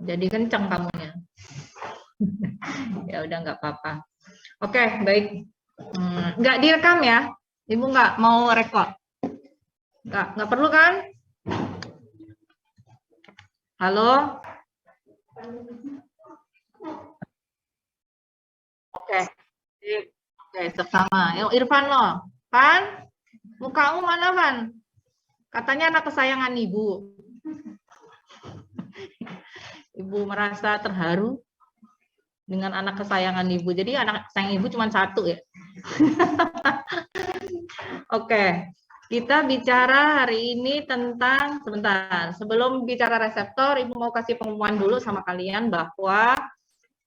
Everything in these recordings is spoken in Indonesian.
Jadi kencang kamunya. Ya udah nggak apa-apa. Oke, baik. Nggak direkam ya? Ibu nggak mau rekod? Nggak perlu kan? Halo? Oke. Oke, sama. Yuk, Irfan loh. Pan? Mukamu mana, Pan? Katanya anak kesayangan ibu. Ibu merasa terharu dengan anak kesayangan ibu. Jadi anak kesayangan ibu cuma satu ya. Oke, kita bicara hari ini tentang, sebentar, sebelum bicara reseptor, Ibu mau kasih pengumuman dulu sama kalian bahwa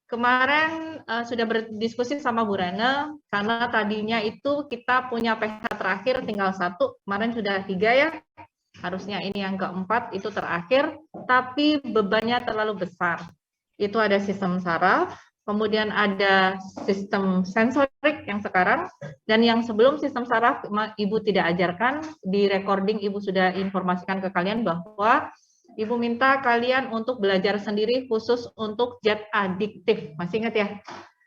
kemarin sudah berdiskusi sama Bu Rene, karena tadinya itu kita punya PH terakhir tinggal 1, kemarin sudah 3 ya, harusnya ini yang keempat, itu terakhir, tapi bebannya terlalu besar. Itu ada sistem saraf, kemudian ada sistem sensorik yang sekarang, dan yang sebelum sistem saraf Ibu tidak ajarkan, di recording Ibu sudah informasikan ke kalian bahwa Ibu minta kalian untuk belajar sendiri khusus untuk zat adiktif. Masih ingat ya?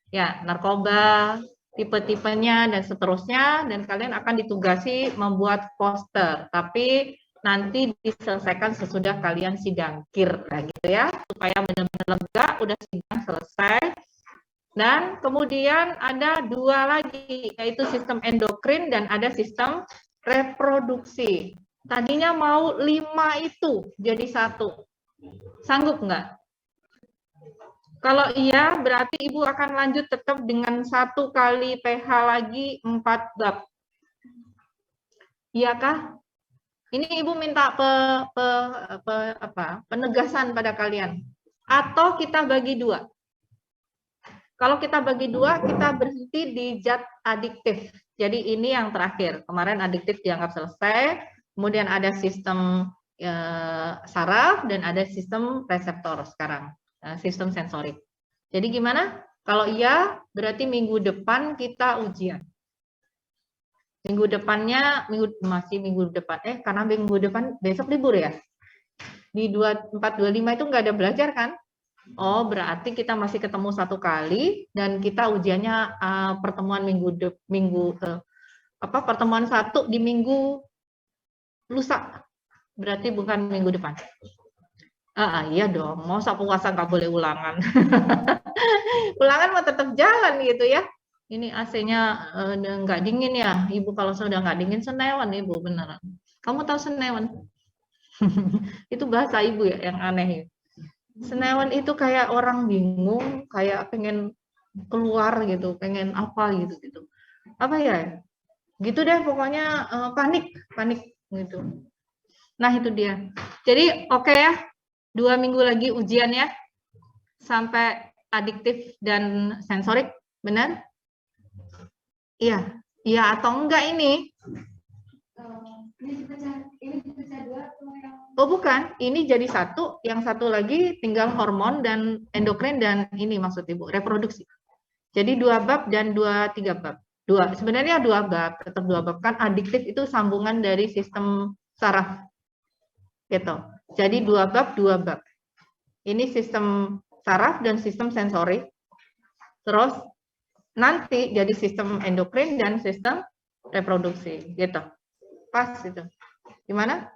Ya, narkoba, tipe-tipenya, dan seterusnya, dan kalian akan ditugasi membuat poster. Tapi nanti diselesaikan sesudah kalian sidang KIR, nah gitu ya, supaya benar-benar lega, udah sidang selesai. Dan kemudian ada 2 lagi, yaitu sistem endokrin dan ada sistem reproduksi. Tadinya mau 5 itu jadi 1. Sanggup nggak? Kalau iya, berarti Ibu akan lanjut tetap dengan 1 kali PH lagi 4 bab. Iya kah? Ini Ibu minta penegasan pada kalian. Atau kita bagi 2. Kalau kita bagi 2, kita berhenti di zat adiktif. Jadi ini yang terakhir. Kemarin adiktif dianggap selesai. Kemudian ada sistem saraf dan ada sistem reseptor sekarang. Sistem sensorik. Jadi gimana? Kalau iya, berarti minggu depan kita ujian. Minggu depannya, minggu depan, karena minggu depan besok libur ya. Di 24, 25 itu nggak ada belajar kan? Oh, berarti kita masih ketemu 1 kali dan kita ujiannya pertemuan pertemuan 1 di minggu lusa. Berarti bukan minggu depan. Iya dong, mau puasa nggak boleh ulangan. Ulangan mau tetap jalan gitu ya. Ini AC-nya nggak dingin ya, Ibu. Kalau sudah nggak dingin senewan, Ibu, beneran. Kamu tahu senewan? Itu bahasa Ibu ya yang aneh ya. Senewan itu kayak orang bingung, kayak pengen keluar gitu, pengen apa gitu. Apa ya? Gitu deh pokoknya, panik gitu. Nah itu dia. Jadi oke ya, 2 minggu lagi ujian ya, sampai adiktif dan sensorik, benar? Iya, iya atau enggak ini? Oh bukan, ini jadi 1, yang 1 lagi tinggal hormon dan endokrin dan ini maksud Ibu, reproduksi. Jadi 2 bab dan 3 bab. Sebenarnya 2 bab, tetap 2 bab, kan adiktif itu sambungan dari sistem saraf. Gitu. Jadi 2 bab, 2 bab. Ini sistem saraf dan sistem sensorik. Terus nanti jadi sistem endokrin dan sistem reproduksi, gitu. Pas itu. Gimana?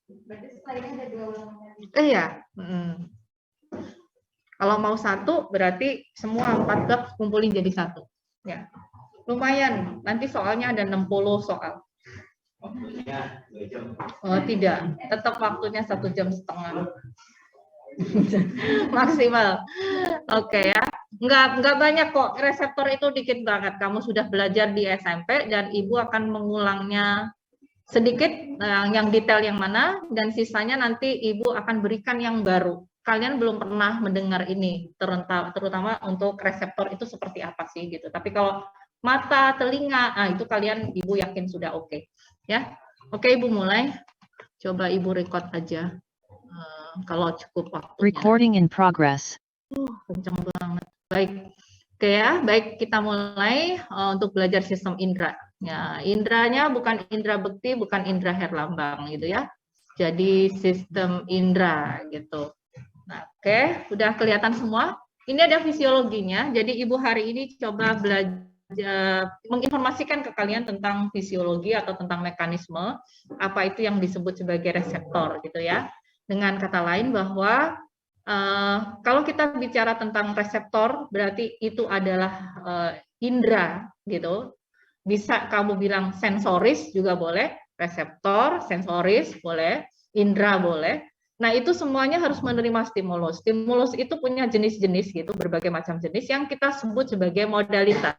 Berarti setelahnya ada 2 ulangan. Iya. Kalau mau 1 berarti semua 4 bab kumpulin jadi 1. Ya. Lumayan. Nanti soalnya ada 60 soal. Oh tidak, tetap waktunya 1,5 jam. Maksimal. Oke ya. Enggak banyak kok, reseptor itu dikit banget. Kamu sudah belajar di SMP dan Ibu akan mengulangnya sedikit, yang detail yang mana, dan sisanya nanti Ibu akan berikan yang baru. Kalian belum pernah mendengar ini, terutama untuk reseptor itu seperti apa sih gitu. Tapi kalau mata, telinga, itu kalian Ibu yakin sudah oke. Ya. Oke Ibu mulai. Coba Ibu record aja. Kalau cukup waktunya. Recording in progress. Kencang banget. Baik. Oke ya, baik kita mulai untuk belajar sistem indera. Ya, indranya bukan indera bekti, bukan indera herlambang gitu ya. Jadi sistem indera gitu. Nah, oke, udah kelihatan semua. Ini ada fisiologinya. Jadi Ibu hari ini coba belajar menginformasikan ke kalian tentang fisiologi atau tentang mekanisme apa itu yang disebut sebagai reseptor gitu ya. Dengan kata lain bahwa kalau kita bicara tentang reseptor berarti itu adalah indera gitu. Bisa kamu bilang sensoris juga boleh, reseptor, sensoris boleh, indera boleh. Nah, itu semuanya harus menerima stimulus. Stimulus itu punya jenis-jenis gitu, berbagai macam jenis yang kita sebut sebagai modalitas.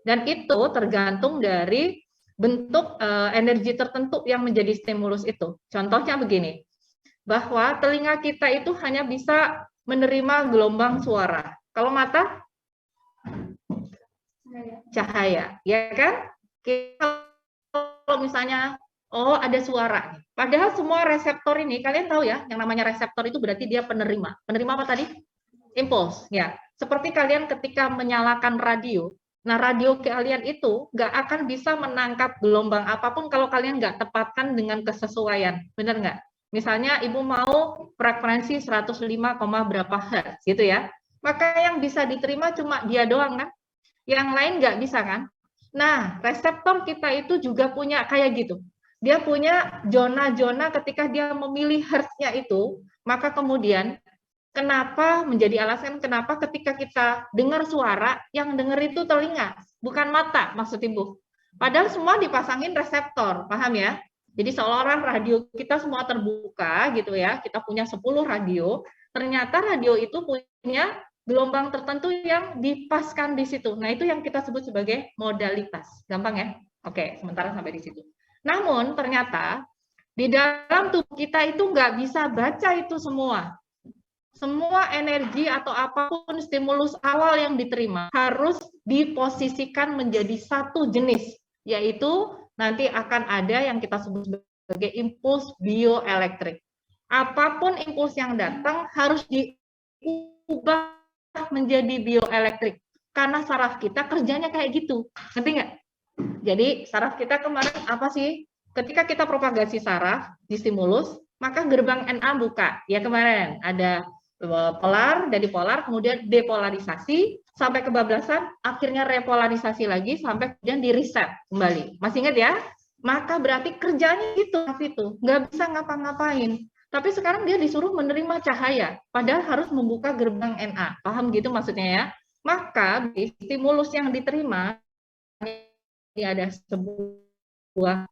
Dan itu tergantung dari bentuk energi tertentu yang menjadi stimulus itu. Contohnya begini, bahwa telinga kita itu hanya bisa menerima gelombang suara. Kalau mata cahaya, ya kan? Kalau misalnya, oh ada suara. Padahal semua reseptor ini, kalian tahu ya, yang namanya reseptor itu berarti dia penerima. Penerima apa tadi? Impuls, ya. Seperti kalian ketika menyalakan radio. Nah, radio kalian itu nggak akan bisa menangkap gelombang apapun kalau kalian nggak tepatkan dengan kesesuaian. Benar nggak? Misalnya ibu mau frekuensi 105, berapa hertz gitu ya. Maka yang bisa diterima cuma dia doang kan? Yang lain nggak bisa kan? Nah, reseptor kita itu juga punya kayak gitu. Dia punya zona-zona ketika dia memilih hertznya itu, maka kemudian kenapa menjadi alasan kenapa ketika kita dengar suara, yang dengar itu telinga, bukan mata maksud Ibu. Padahal semua dipasangin reseptor, paham ya? Jadi seolah-olah radio kita semua terbuka gitu ya, kita punya 10 radio, ternyata radio itu punya gelombang tertentu yang dipaskan di situ. Nah, itu yang kita sebut sebagai modalitas. Gampang ya? Oke, sementara sampai di situ. Namun, ternyata di dalam tubuh kita itu nggak bisa baca itu semua. Semua energi atau apapun stimulus awal yang diterima harus diposisikan menjadi satu jenis, yaitu nanti akan ada yang kita sebut sebagai impuls bioelektrik. Apapun impuls yang datang harus diubah menjadi bioelektrik karena saraf kita kerjanya kayak gitu, ngerti nggak? Jadi saraf kita kemarin apa sih? Ketika kita propagasi saraf di stimulus, maka gerbang Na buka. Ya kemarin ada polar, dari polar, kemudian depolarisasi sampai kebablasan, akhirnya repolarisasi lagi sampai kemudian di reset kembali. Masih ingat ya? Maka berarti kerjanya itu nggak bisa ngapa-ngapain. Tapi sekarang dia disuruh menerima cahaya, padahal harus membuka gerbang Na. Paham gitu maksudnya ya? Maka stimulus yang diterima, ini ada sebuah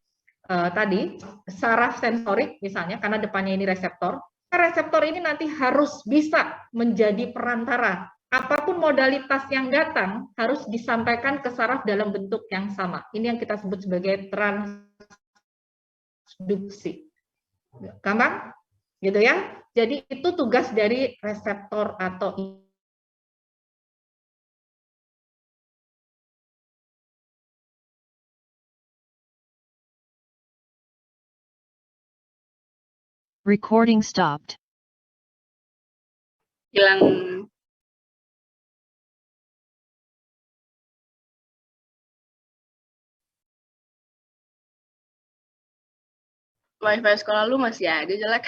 tadi, saraf sensorik misalnya, karena depannya ini reseptor. Reseptor ini nanti harus bisa menjadi perantara. Apapun modalitas yang datang, harus disampaikan ke saraf dalam bentuk yang sama. Ini yang kita sebut sebagai transduksi. Gampang? Gitu ya. Jadi itu tugas dari reseptor atau recording stopped. Hilang. Wifi sekolah lu masih ada jelek.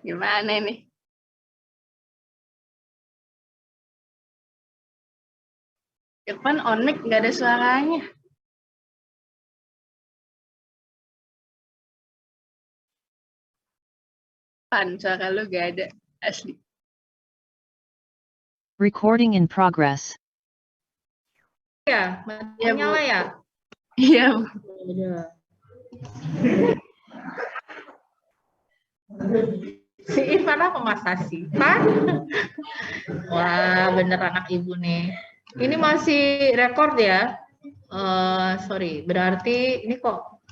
Gimana ini? Irfan on mic nggak ada suaranya. Pan, suara lu nggak ada asli. Recording in progress. ya, nyala ya. Iya. Si Irfan apa Mas Sasi? Pan? Wah, bener anak ibu nih. Ini masih rekord ya? Sorry, berarti ini kok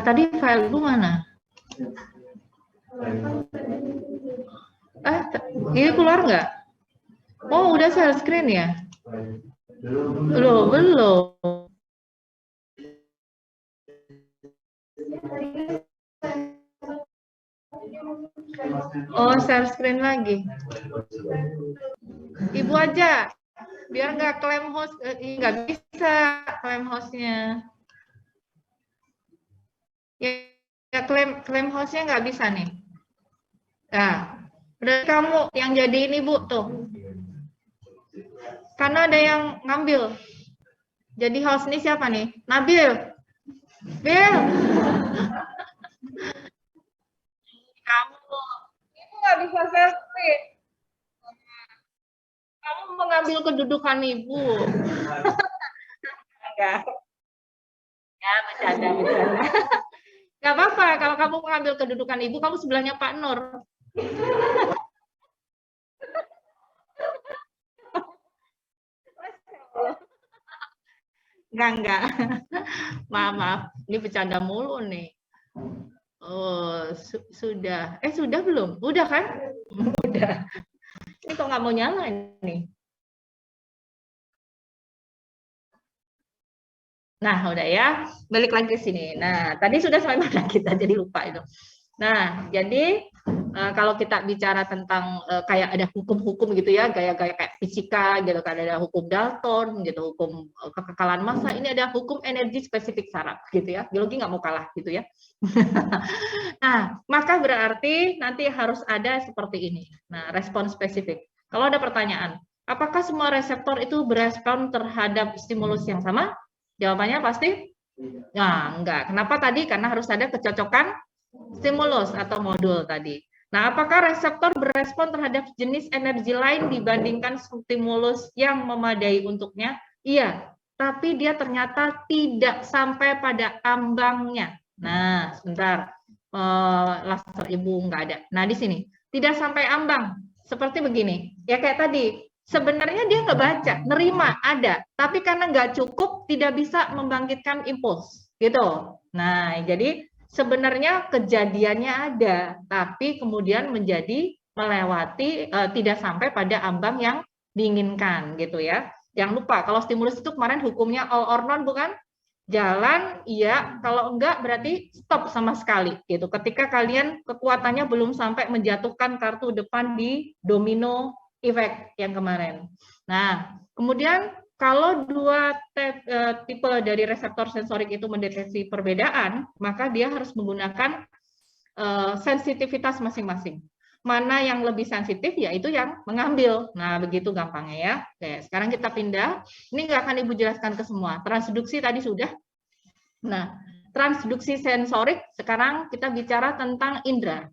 tadi file ibu mana? Ini keluar nggak? Oh, udah share screen ya? Belum. Oh, share screen lagi. Ibu aja, biar nggak klaim host, nggak bisa klaim hostnya. Ya klaim hostnya nggak bisa nih. Nah, berarti kamu yang jadi ini Bu tuh. Karena ada yang ngambil. Jadi host ini siapa nih? Nabil. Bil. Kamu. Itu nggak bisa selfie. Kamu mengambil kedudukan ibu. Enggak. Ya, bercanda. Gak apa-apa, kalau kamu mengambil kedudukan ibu, kamu sebelahnya Pak Nur. Enggak. Maaf. Ini bercanda mulu nih. Oh, sudah. Sudah belum? Udah kan? Udah. Ini kok nggak mau nyala ini? Nah, udah ya. Balik lagi ke sini. Nah, tadi sudah sampai mana kita, jadi lupa itu. Nah, jadi kalau kita bicara tentang kayak ada hukum-hukum gitu ya, gaya-gaya kayak fisika gitu kan, ada hukum Dalton gitu, hukum kekekalan massa, ini ada hukum energi spesifik saraf gitu ya. Biologi nggak mau kalah gitu ya. Nah, maka berarti nanti harus ada seperti ini. Nah, respon spesifik. Kalau ada pertanyaan, apakah semua reseptor itu berespon terhadap stimulus yang sama? Jawabannya pasti nah, enggak. Kenapa tadi? Karena harus ada kecocokan stimulus atau modul tadi. Nah, apakah reseptor berespon terhadap jenis energi lain dibandingkan stimulus yang memadai untuknya? Iya, tapi dia ternyata tidak sampai pada ambangnya. Nah, sebentar. Laser ibu enggak ada. Nah, di sini tidak sampai ambang. Seperti begini. Ya kayak tadi. Sebenarnya dia nggak baca, nerima ada, tapi karena nggak cukup tidak bisa membangkitkan impuls, gitu. Nah, jadi sebenarnya kejadiannya ada, tapi kemudian menjadi melewati tidak sampai pada ambang yang diinginkan, gitu ya. Jangan lupa kalau stimulus itu kemarin hukumnya all or none bukan? Jalan, iya. Kalau enggak berarti stop sama sekali, gitu. Ketika kalian kekuatannya belum sampai menjatuhkan kartu depan di domino efek yang kemarin. Nah, kemudian kalau dua tipe dari reseptor sensorik itu mendeteksi perbedaan, maka dia harus menggunakan sensitivitas masing-masing. Mana yang lebih sensitif, yaitu yang mengambil. Nah, begitu gampangnya ya. Oke, sekarang kita pindah. Ini nggak akan Ibu jelaskan ke semua. Transduksi tadi sudah. Nah, transduksi sensorik, sekarang kita bicara tentang indera.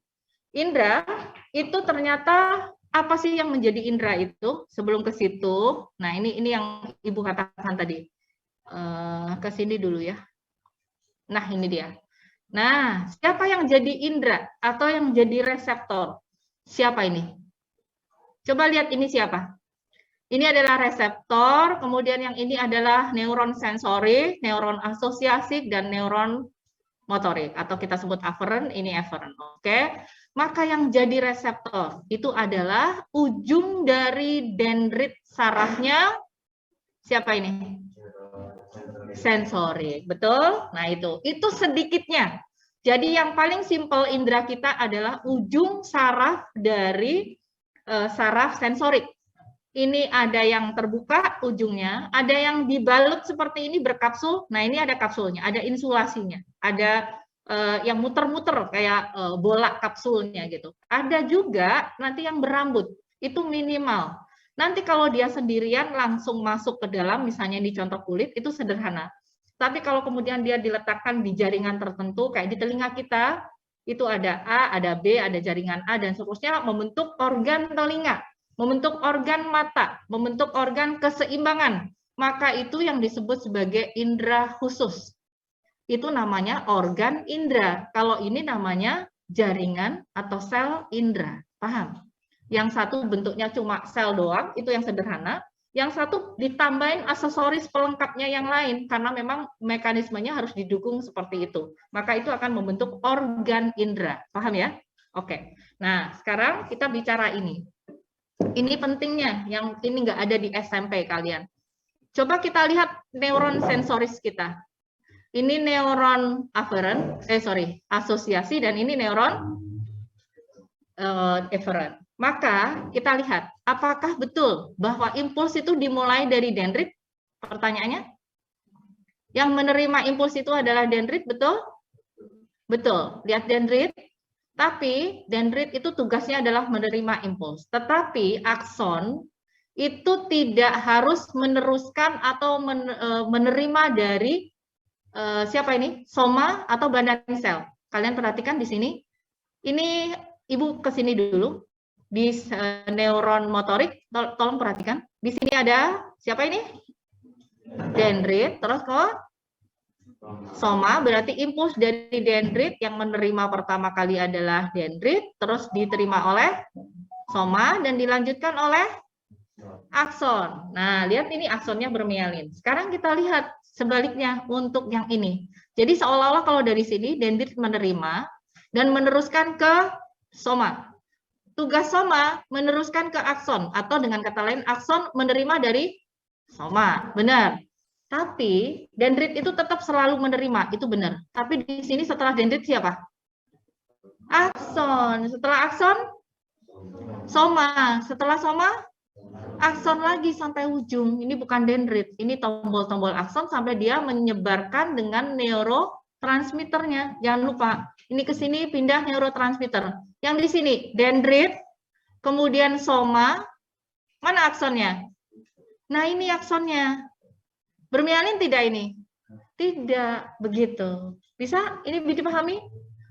Indera itu ternyata apa sih yang menjadi indera itu? Sebelum ke situ, nah ini yang Ibu katakan tadi. Ke sini dulu ya. Nah, ini dia. Nah, siapa yang jadi indera atau yang jadi reseptor? Siapa ini? Coba lihat ini siapa? Ini adalah reseptor, kemudian yang ini adalah neuron sensorik, neuron asosiasik, dan neuron motorik, atau kita sebut afferent, ini efferent. Oke. Maka yang jadi reseptor itu adalah ujung dari dendrit sarafnya siapa ini? Sensorik, betul? Nah, itu sedikitnya. Jadi yang paling simpel indera kita adalah ujung saraf dari saraf sensorik. Ini ada yang terbuka ujungnya, ada yang dibalut seperti ini berkapsul. Nah, ini ada kapsulnya, ada insulasinya, ada yang muter-muter kayak bola kapsulnya gitu. Ada juga nanti yang berambut, itu minimal. Nanti kalau dia sendirian langsung masuk ke dalam, misalnya di contoh kulit, itu sederhana. Tapi kalau kemudian dia diletakkan di jaringan tertentu, kayak di telinga kita, itu ada A, ada B, ada jaringan A, dan seterusnya membentuk organ telinga, membentuk organ mata, membentuk organ keseimbangan. Maka itu yang disebut sebagai indera khusus. Itu namanya organ indera. Kalau ini namanya jaringan atau sel indera. Paham? Yang satu bentuknya cuma sel doang, itu yang sederhana. Yang satu ditambahin aksesoris pelengkapnya yang lain, karena memang mekanismenya harus didukung seperti itu. Maka itu akan membentuk organ indera. Paham ya? Oke. Nah, sekarang kita bicara ini. Ini pentingnya, yang ini nggak ada di SMP kalian. Coba kita lihat neuron sensoris kita. Ini neuron afferent, asosiasi, dan ini neuron efferent. Maka kita lihat, apakah betul bahwa impuls itu dimulai dari dendrit? Pertanyaannya, yang menerima impuls itu adalah dendrit, betul? Betul. Lihat dendrit, Tapi dendrit itu tugasnya adalah menerima impuls. Tetapi akson itu tidak harus meneruskan atau menerima dari siapa ini? Soma atau badan sel. Kalian perhatikan di sini. Ini Ibu ke sini dulu. Di neuron motorik, tolong perhatikan. Di sini ada siapa ini? Dendrit, terus ke soma, berarti impuls dari dendrit yang menerima pertama kali adalah dendrit, terus diterima oleh soma dan dilanjutkan oleh akson. Nah, lihat ini aksonnya bermielin. Sekarang kita lihat sebaliknya untuk yang ini. Jadi seolah-olah kalau dari sini dendrit menerima dan meneruskan ke soma. Tugas soma meneruskan ke akson, atau dengan kata lain akson menerima dari soma. Benar. Tapi dendrit itu tetap selalu menerima, itu benar. Tapi di sini setelah dendrit siapa? Akson. Setelah akson, soma. Setelah soma, akson lagi sampai ujung. Ini bukan dendrit, ini tombol-tombol akson sampai dia menyebarkan dengan neurotransmitternya. Jangan lupa, ini ke sini pindah neurotransmitter. Yang di sini dendrit, kemudian soma, mana aksonnya? Nah, ini aksonnya. Bermielin tidak ini? Tidak, begitu. Bisa ini dipahami?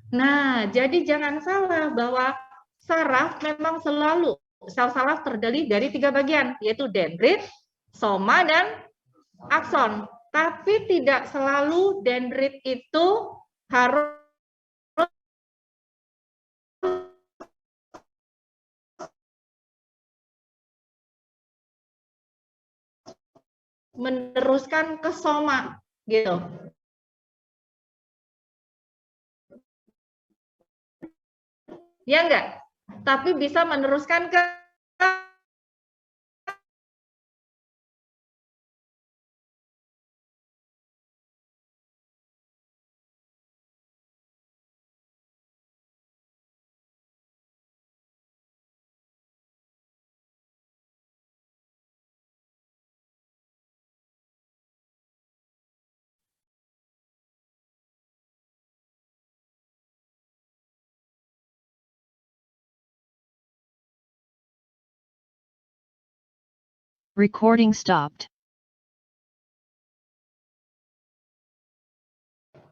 Nah, jadi jangan salah bahwa saraf memang selalu, sel saraf terdiri dari 3 bagian, yaitu dendrit, soma, dan akson. Tapi tidak selalu dendrit itu harus meneruskan ke soma, gitu. Ya enggak? Tapi bisa meneruskan ke Recording stopped.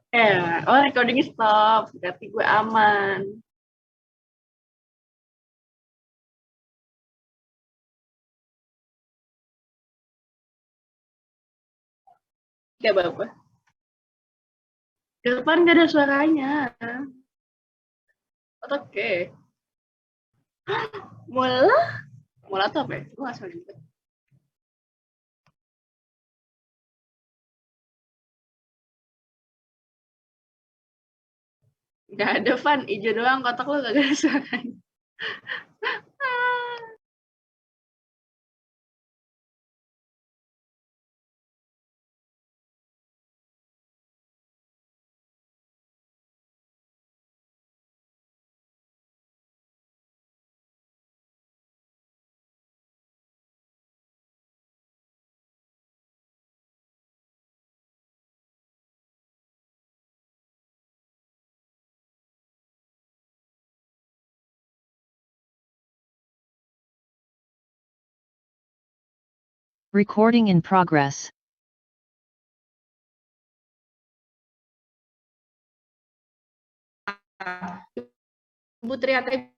Recording stop. Berarti gue aman. Gak apa-apa. Ke depan gak ada suaranya. Oke. Mula tuh apa ya? Gue gak salah juga. Gak ada, Van. Ijo doang, kotak lu gak ada suaranya. Recording in progress. Ibu Triatri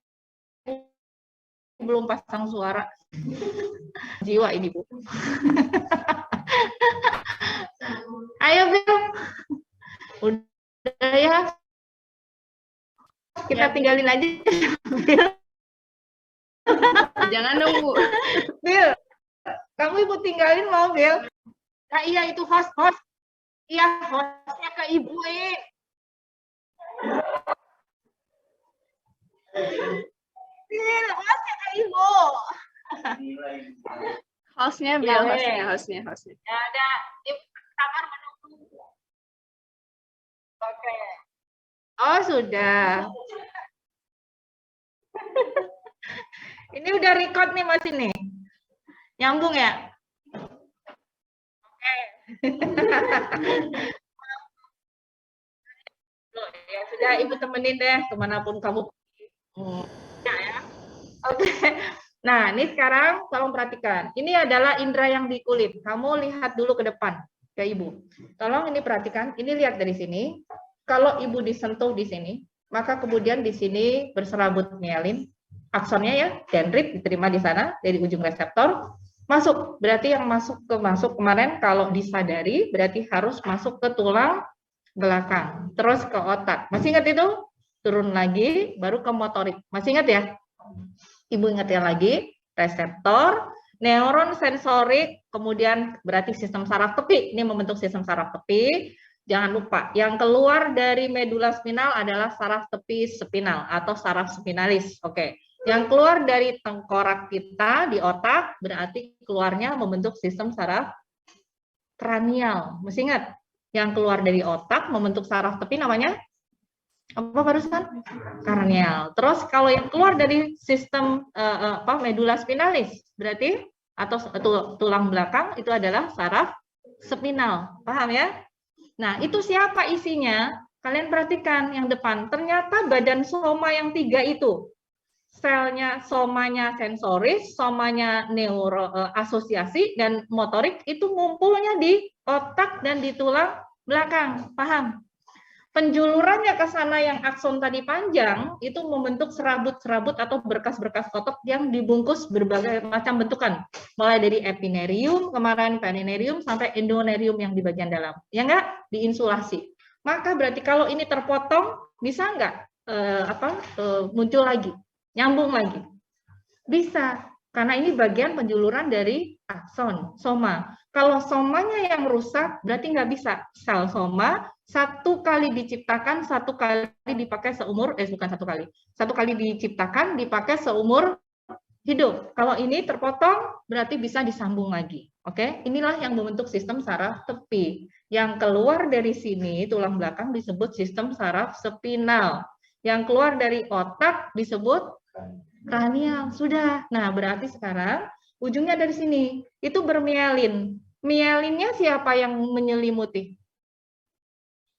belum pasang suara. Jiwa ini, Bu. Ayo, Bill. Udah ya. Kita tinggalin aja, Bill. Jangan dong, Bu. Bill, kamu Ibu tinggalin mau, Bill? Nah, iya, itu host. Iya, hostnya ke Ibu, Bill, hostnya ke Ibu. Hostnya, Bill. Hostnya. Ya, ada di kamar menunggu. Oke. Oh, sudah. Ini udah record nih Mas ini. Nyambung ya? Oke. Ya sudah, Ibu temenin deh kemanapun kamu Ya. Oke. Nah, ini sekarang tolong perhatikan. Ini adalah indera yang di kulit. Kamu lihat dulu ke depan, ke Ibu. Tolong ini perhatikan. Ini lihat dari sini. Kalau Ibu disentuh di sini, maka kemudian di sini berserabut mielin. Aksonnya ya, dendrit diterima di sana dari ujung reseptor. Masuk. Berarti yang masuk kemarin kalau disadari berarti harus masuk ke tulang belakang. Terus ke otak. Masih ingat itu? Turun lagi, baru ke motorik. Masih ingat ya? Ibu ingatkan lagi, reseptor, neuron sensorik, kemudian berarti sistem saraf tepi. Ini membentuk sistem saraf tepi. Jangan lupa, yang keluar dari medula spinal adalah saraf tepi spinal atau saraf spinalis. Oke. Yang keluar dari tengkorak kita di otak berarti keluarnya membentuk sistem saraf kranial. Masih ingat? Yang keluar dari otak membentuk saraf tepi namanya apa barusan? Kranial. Terus kalau yang keluar dari sistem medula spinalis berarti atau tulang belakang itu adalah saraf spinal. Paham ya? Nah, itu siapa isinya? Kalian perhatikan yang depan. Ternyata badan soma yang 3 itu. Selnya somanya sensoris, somanya neuro asosiasi dan motorik itu ngumpulnya di otak dan di tulang belakang. Paham? Penjulurannya ke sana yang akson tadi panjang itu membentuk serabut-serabut atau berkas-berkas otot yang dibungkus berbagai macam bentukan, mulai dari epinerium kemarin, perineurium sampai endonerium yang di bagian dalam, ya enggak? Diinsulasi. Maka berarti kalau ini terpotong bisa enggak muncul lagi, nyambung lagi? Bisa, karena ini bagian penjuluran dari akson, soma. Kalau somanya yang rusak, berarti nggak bisa. Sel soma, satu kali diciptakan, satu kali dipakai seumur, satu kali diciptakan, dipakai seumur hidup. Kalau ini terpotong, berarti bisa disambung lagi. Oke, inilah yang membentuk sistem saraf tepi. Yang keluar dari sini, tulang belakang disebut sistem saraf spinal. Yang keluar dari otak disebut kranial. Sudah. Nah, berarti sekarang ujungnya dari sini. Itu bermielin. Mielinnya siapa yang menyelimuti?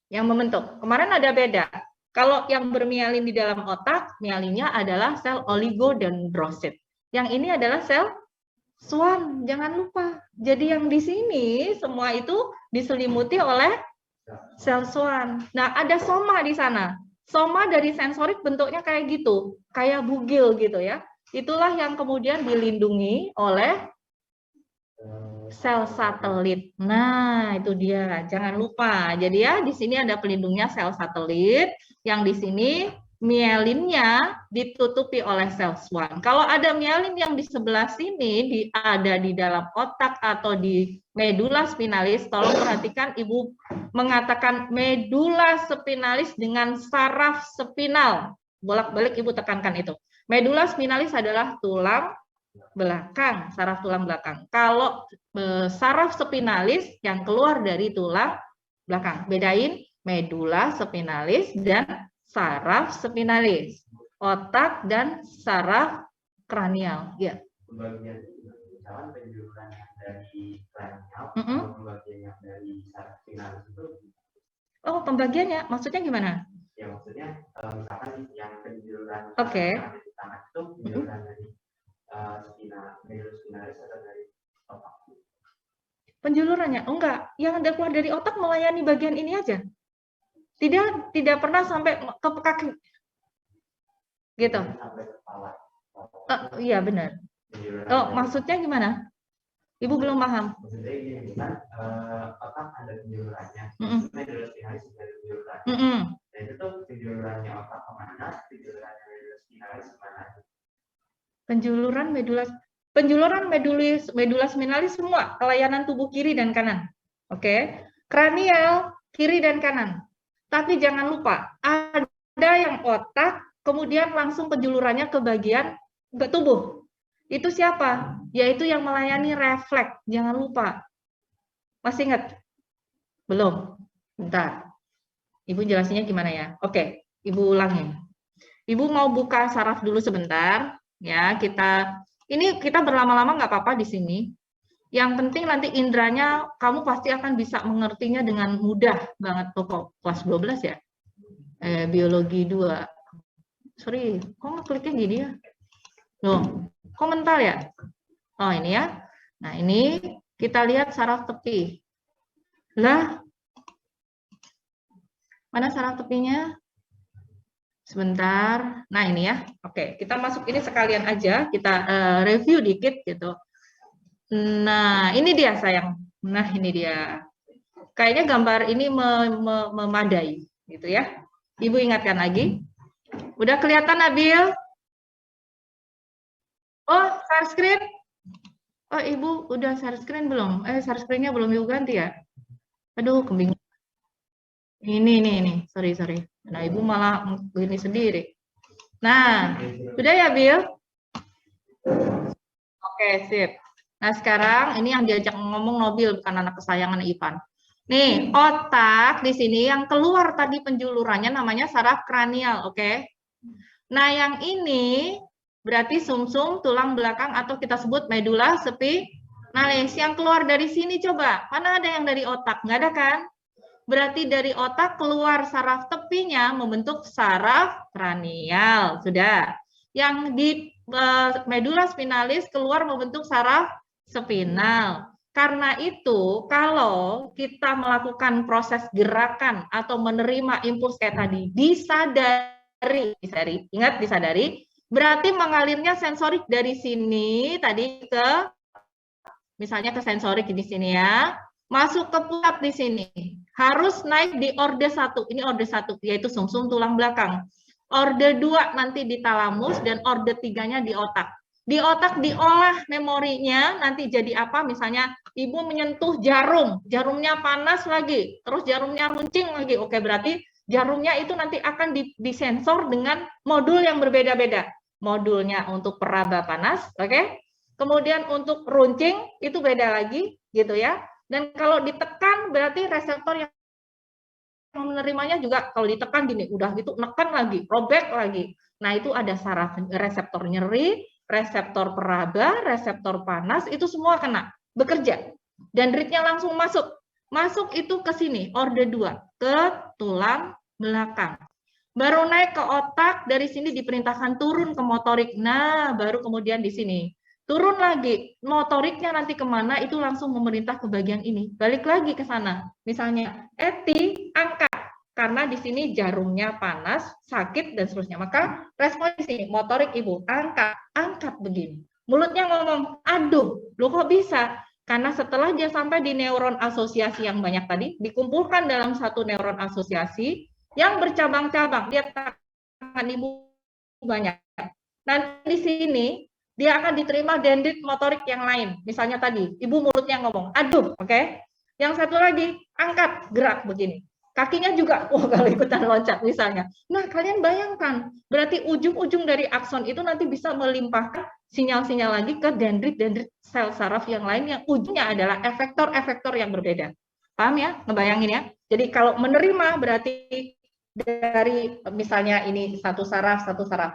Yang membentuk. Kemarin ada beda. Kalau yang bermielin di dalam otak, mielinnya adalah sel oligodendrosit. Yang ini adalah sel Schwann. Jangan lupa. Jadi yang di sini semua itu diselimuti oleh sel Schwann. Nah, ada soma di sana. Soma dari sensorik bentuknya kayak gitu, kayak bugil gitu ya. Itulah yang kemudian dilindungi oleh sel satelit. Nah, itu dia. Jangan lupa. Jadi ya, di sini ada pelindungnya sel satelit, yang di sini mielinnya ditutupi oleh sel Schwann. Kalau ada mielin yang di sebelah sini ada di dalam otak atau di medula spinalis, tolong perhatikan Ibu mengatakan medula spinalis dengan saraf spinal. Bolak-balik Ibu tekankan itu. Medula spinalis adalah tulang belakang, saraf tulang belakang. Kalau saraf spinalis yang keluar dari tulang belakang. Bedain medula spinalis dan saraf spinalis, otak dan saraf kranial. Ya. Pembagian misalkan penjururan dari kranial, pembagian yang dari saraf spinalis itu. Oh, pembagiannya, maksudnya gimana? Ya maksudnya misalkan yang penjururan di tangan itu penjururan dari medula spinalis atau dari otak. Penjulurannya? Enggak, yang ada keluar dari otak melayani bagian ini aja. Tidak pernah sampai ke kaki. Gitu. Sampai kepala. Iya benar. Oh, maksudnya gimana? Ibu belum paham. Maksudnya gini kan, otak ada penjulurannya. Medula spinalis ada penjulurannya. Dan itu tuh penjulurannya otak kemana, penjulurannya medula spinalis kemana? Penjuluran medula spinalis semua, kelayanan tubuh kiri dan kanan. Oke. Kranial kiri dan kanan. Tapi jangan lupa, ada yang otak, kemudian langsung penjulurannya ke bagian tubuh. Itu siapa? Yaitu yang melayani refleks. Jangan lupa. Masih ingat? Belum? Bentar. Ibu jelasinnya gimana ya? Oke, Ibu ulangin. Ibu mau buka saraf dulu sebentar. Ya, kita berlama-lama nggak apa-apa di sini. Yang penting nanti indranya kamu pasti akan bisa mengertinya dengan mudah banget. Kelas 12 ya. Biologi 2. sorry, kok ngekliknya gini ya? Loh, kok mental ya? Oh, ini ya. Nah, ini kita lihat saraf tepi. Lah, mana saraf tepinya? Sebentar. Nah, ini ya. Oke, kita masuk ini sekalian aja. Kita review dikit gitu. Nah, ini dia sayang. Nah, ini dia. Kayaknya gambar ini memadai gitu ya. Ibu ingatkan lagi. Udah kelihatan, Nabil? Oh, share screen? Oh, Ibu udah share screen belum? Share screen-nya belum Ibu ganti ya? Aduh, kebingungan. Ini. Sorry. Nah, Ibu malah begini sendiri. Nah, sudah ya, Bill? Oke, sip. Nah, sekarang ini yang diajak ngomong Nobil, bukan anak kesayangan Ivan. Nih, otak di sini yang keluar tadi penjulurannya namanya saraf kranial, oke? Nah, yang ini berarti sumsum tulang belakang atau kita sebut medula spinalis. Yang keluar dari sini coba, mana ada yang dari otak? Nggak ada kan? Berarti dari otak keluar saraf tepinya membentuk saraf kranial. Sudah. Yang di medula spinalis keluar membentuk saraf spinal. Karena itu, kalau kita melakukan proses gerakan atau menerima impuls kayak tadi, disadari, ingat disadari, berarti mengalirnya sensorik dari sini tadi ke, misalnya ke sensorik di sini ya, masuk ke pusat di sini. Harus naik di orde 1. Ini orde 1, yaitu sumsum tulang belakang. Orde 2 nanti di talamus dan orde 3-nya di otak. Di otak diolah memorinya, nanti jadi apa? Misalnya ibu menyentuh jarum, jarumnya panas lagi, terus jarumnya runcing lagi. Oke, berarti jarumnya itu nanti akan disensor dengan modul yang berbeda-beda. Modulnya untuk peraba panas, oke? Kemudian untuk runcing itu beda lagi, gitu ya. Dan kalau ditekan berarti reseptor yang menerimanya juga kalau ditekan gini, udah gitu neken lagi, robek lagi. Nah, itu ada saraf reseptor nyeri, reseptor peraba, reseptor panas, itu semua kena, bekerja. Dan ritnya langsung masuk. Masuk itu ke sini, orde 2, ke tulang belakang. Baru naik ke otak, dari sini diperintahkan turun ke motorik. Nah, baru kemudian di sini. Turun lagi, motoriknya nanti kemana, itu langsung memerintah ke bagian ini. Balik lagi ke sana. Misalnya, Eti, angkat. Karena di sini jarumnya panas, sakit, dan seterusnya. Maka respon di sini, motorik ibu, angkat begini. Mulutnya ngomong, aduh, lu kok bisa? Karena setelah dia sampai di neuron asosiasi yang banyak tadi, dikumpulkan dalam satu neuron asosiasi, yang bercabang-cabang. Dia tangan ibu banyak. Nanti di sini, dia akan diterima dendrit motorik yang lain. Misalnya tadi, ibu mulutnya ngomong, aduh, oke? Yang satu lagi, angkat, gerak begini. Kakinya juga, kalau ikutan loncat misalnya. Nah, kalian bayangkan, berarti ujung-ujung dari akson itu nanti bisa melimpahkan sinyal-sinyal lagi ke dendrit sel saraf yang lain yang ujungnya adalah efektor-efektor yang berbeda. Paham ya? Ngebayangin ya? Jadi kalau menerima berarti dari misalnya ini satu saraf,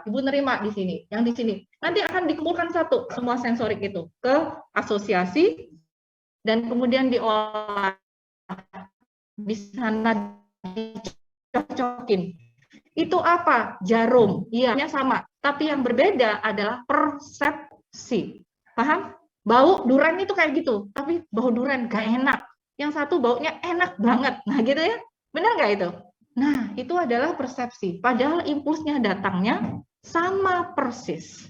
ibu nerima di sini, yang di sini. Nanti akan dikumpulkan satu, semua sensorik itu, ke asosiasi, dan kemudian diolah. Di sana dicocokin. Itu apa? Jarum. Iya, sama. Tapi yang berbeda adalah persepsi. Paham? Bau durian itu kayak gitu, tapi bau durian gak enak. Yang satu baunya enak banget. Nah, gitu ya. Benar nggak itu? Nah, itu adalah persepsi. Padahal impulsnya datangnya sama persis.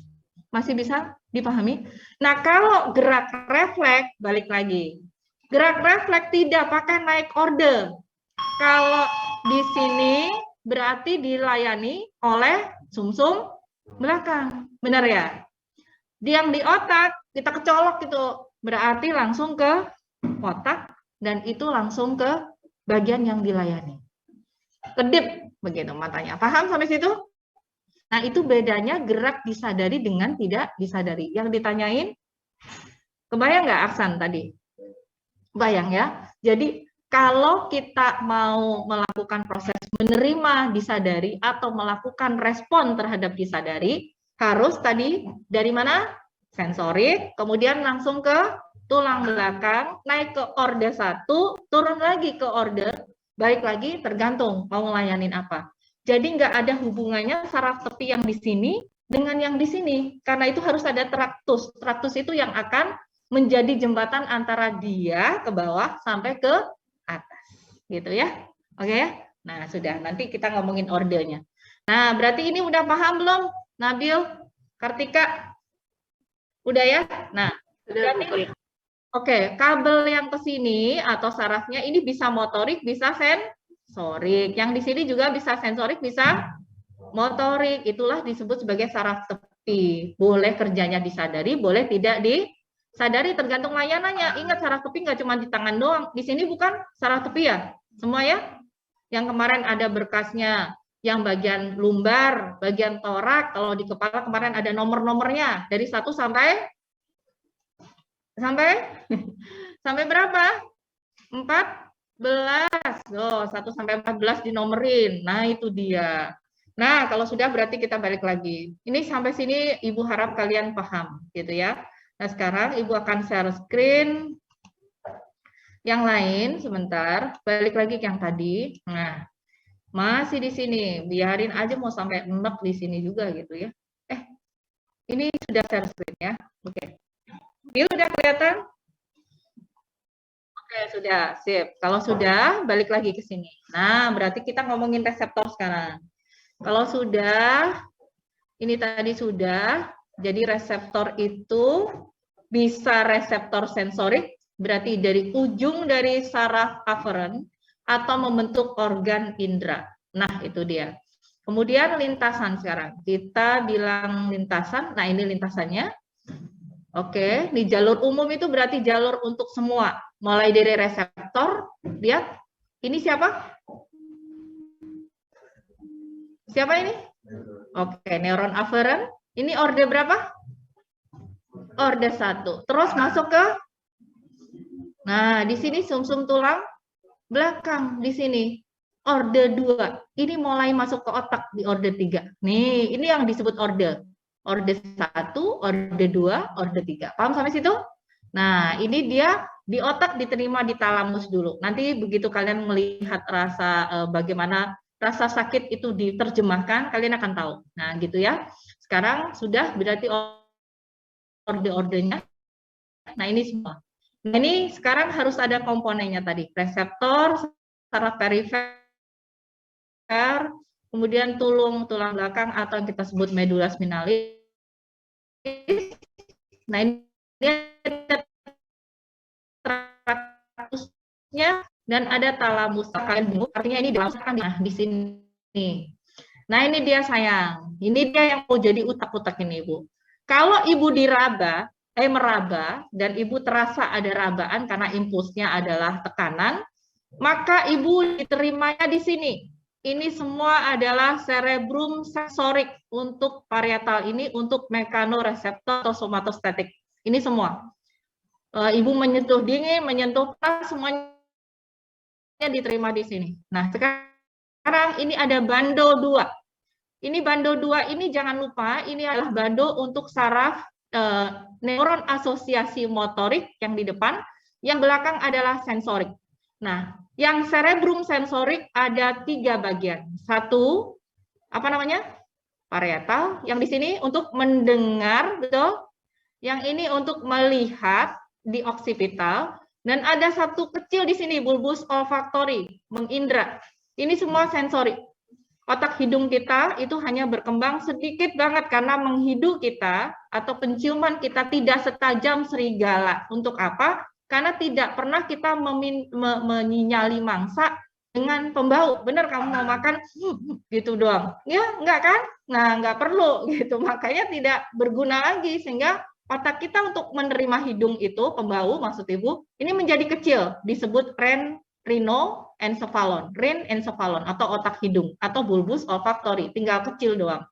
Masih bisa dipahami? Nah, kalau gerak refleks, balik lagi. Gerak refleks tidak pakai naik orde. Kalau di sini berarti dilayani oleh sumsum belakang. Benar ya? Yang di otak, kita kecolok gitu. Berarti langsung ke otak dan itu langsung ke bagian yang dilayani. Kedip begitu matanya. Paham sampai situ? Nah, itu bedanya gerak disadari dengan tidak disadari. Yang ditanyain, kebayang nggak Aksan tadi? Bayang ya. Jadi kalau kita mau melakukan proses menerima disadari atau melakukan respon terhadap disadari, harus tadi dari mana? Sensorik, kemudian langsung ke tulang belakang, naik ke orde 1, turun lagi ke orde, balik lagi tergantung mau ngelayanin apa. Jadi nggak ada hubungannya saraf tepi yang di sini dengan yang di sini. Karena itu harus ada traktus. Traktus itu yang akan menjadi jembatan antara dia ke bawah sampai ke atas. Gitu ya. Oke ya? Nah, sudah. Nanti kita ngomongin ordernya. Nah, berarti ini udah paham belum? Nabil, Kartika? Udah ya? Nah, berarti oke, kabel yang ke sini atau sarafnya ini bisa motorik, bisa sensorik. Yang di sini juga bisa sensorik, bisa motorik. Itulah disebut sebagai saraf tepi. Boleh kerjanya disadari, boleh tidak disadari, tergantung layanannya. Ingat, saraf tepi nggak cuma di tangan doang. Di sini bukan saraf tepi ya? Semua ya? Yang kemarin ada berkasnya, yang bagian lumbar, bagian torak, kalau di kepala kemarin ada nomor-nomornya. Dari 1 sampai berapa? 14. Oh, 1 sampai 14 dinomerin. Nah, itu dia. Nah, kalau sudah berarti kita balik lagi. Ini sampai sini Ibu harap kalian paham, gitu ya. Nah, sekarang Ibu akan share screen yang lain sebentar. Balik lagi ke yang tadi. Nah, masih di sini. Biarin aja mau sampai enek di sini juga gitu ya. Ini sudah share screen ya. Oke. Ini udah kelihatan? Oke, sudah. Sip. Kalau sudah, balik lagi ke sini. Nah, berarti kita ngomongin reseptor sekarang. Kalau sudah, ini tadi sudah, jadi reseptor itu bisa reseptor sensorik, berarti dari ujung dari saraf aferen, atau membentuk organ indera. Nah, itu dia. Kemudian lintasan sekarang. Kita bilang lintasan, nah ini lintasannya. Oke, di jalur umum itu berarti jalur untuk semua. Mulai dari reseptor, lihat, ini siapa? Siapa ini? Oke, neuron aferen. Ini orde berapa? Orde 1. Terus masuk ke, nah di sini sumsum tulang belakang, di sini. Orde 2. Ini mulai masuk ke otak di orde 3. Nih, ini yang disebut orde. Orde 1, orde 2, orde 3. Paham sampai situ? Nah, ini dia di otak diterima di talamus dulu. Nanti begitu kalian melihat rasa bagaimana rasa sakit itu diterjemahkan, kalian akan tahu. Nah, gitu ya. Sekarang sudah berarti orde-ordenya. Nah, ini semua. Nah, ini sekarang harus ada komponennya tadi. Reseptor, saraf perifer, kemudian tulang belakang atau yang kita sebut medula spinalis. Nah, ini ada traktusnya dan ada talamus. Kalian bingung, artinya ini dilangsungkan di sini. Nah, ini dia sayang. Ini dia yang mau jadi utak-utak ini, Ibu. Kalau Ibu meraba dan Ibu terasa ada rabaan karena impulsnya adalah tekanan, maka Ibu diterimanya di sini. Ini semua adalah cerebrum sensorik untuk parietal ini, untuk mekanoreseptor atau somatostatik. Ini semua. Ibu menyentuh dingin, menyentuh panas, semuanya diterima di sini. Nah, sekarang ini ada bando 2. Ini bando 2 ini jangan lupa, ini adalah bando untuk saraf neuron asosiasi motorik yang di depan, yang belakang adalah sensorik. Nah, yang cerebrum sensorik ada 3 bagian. 1, apa namanya? Parietal. Yang di sini untuk mendengar, betul? Yang ini untuk melihat di oksipital. Dan ada 1 kecil di sini, bulbus olfaktori, mengindra. Ini semua sensorik. Otak hidung kita itu hanya berkembang sedikit banget karena menghidu kita atau penciuman kita tidak setajam serigala. Untuk apa? Karena tidak pernah kita menyinyali mangsa dengan pembau. Benar, kamu mau makan gitu doang. Ya, enggak kan? Nah, enggak perlu gitu. Makanya tidak berguna lagi sehingga otak kita untuk menerima hidung itu, pembau maksud Ibu, ini menjadi kecil, disebut rhinoencephalon atau otak hidung atau bulbus olfaktori, tinggal kecil doang.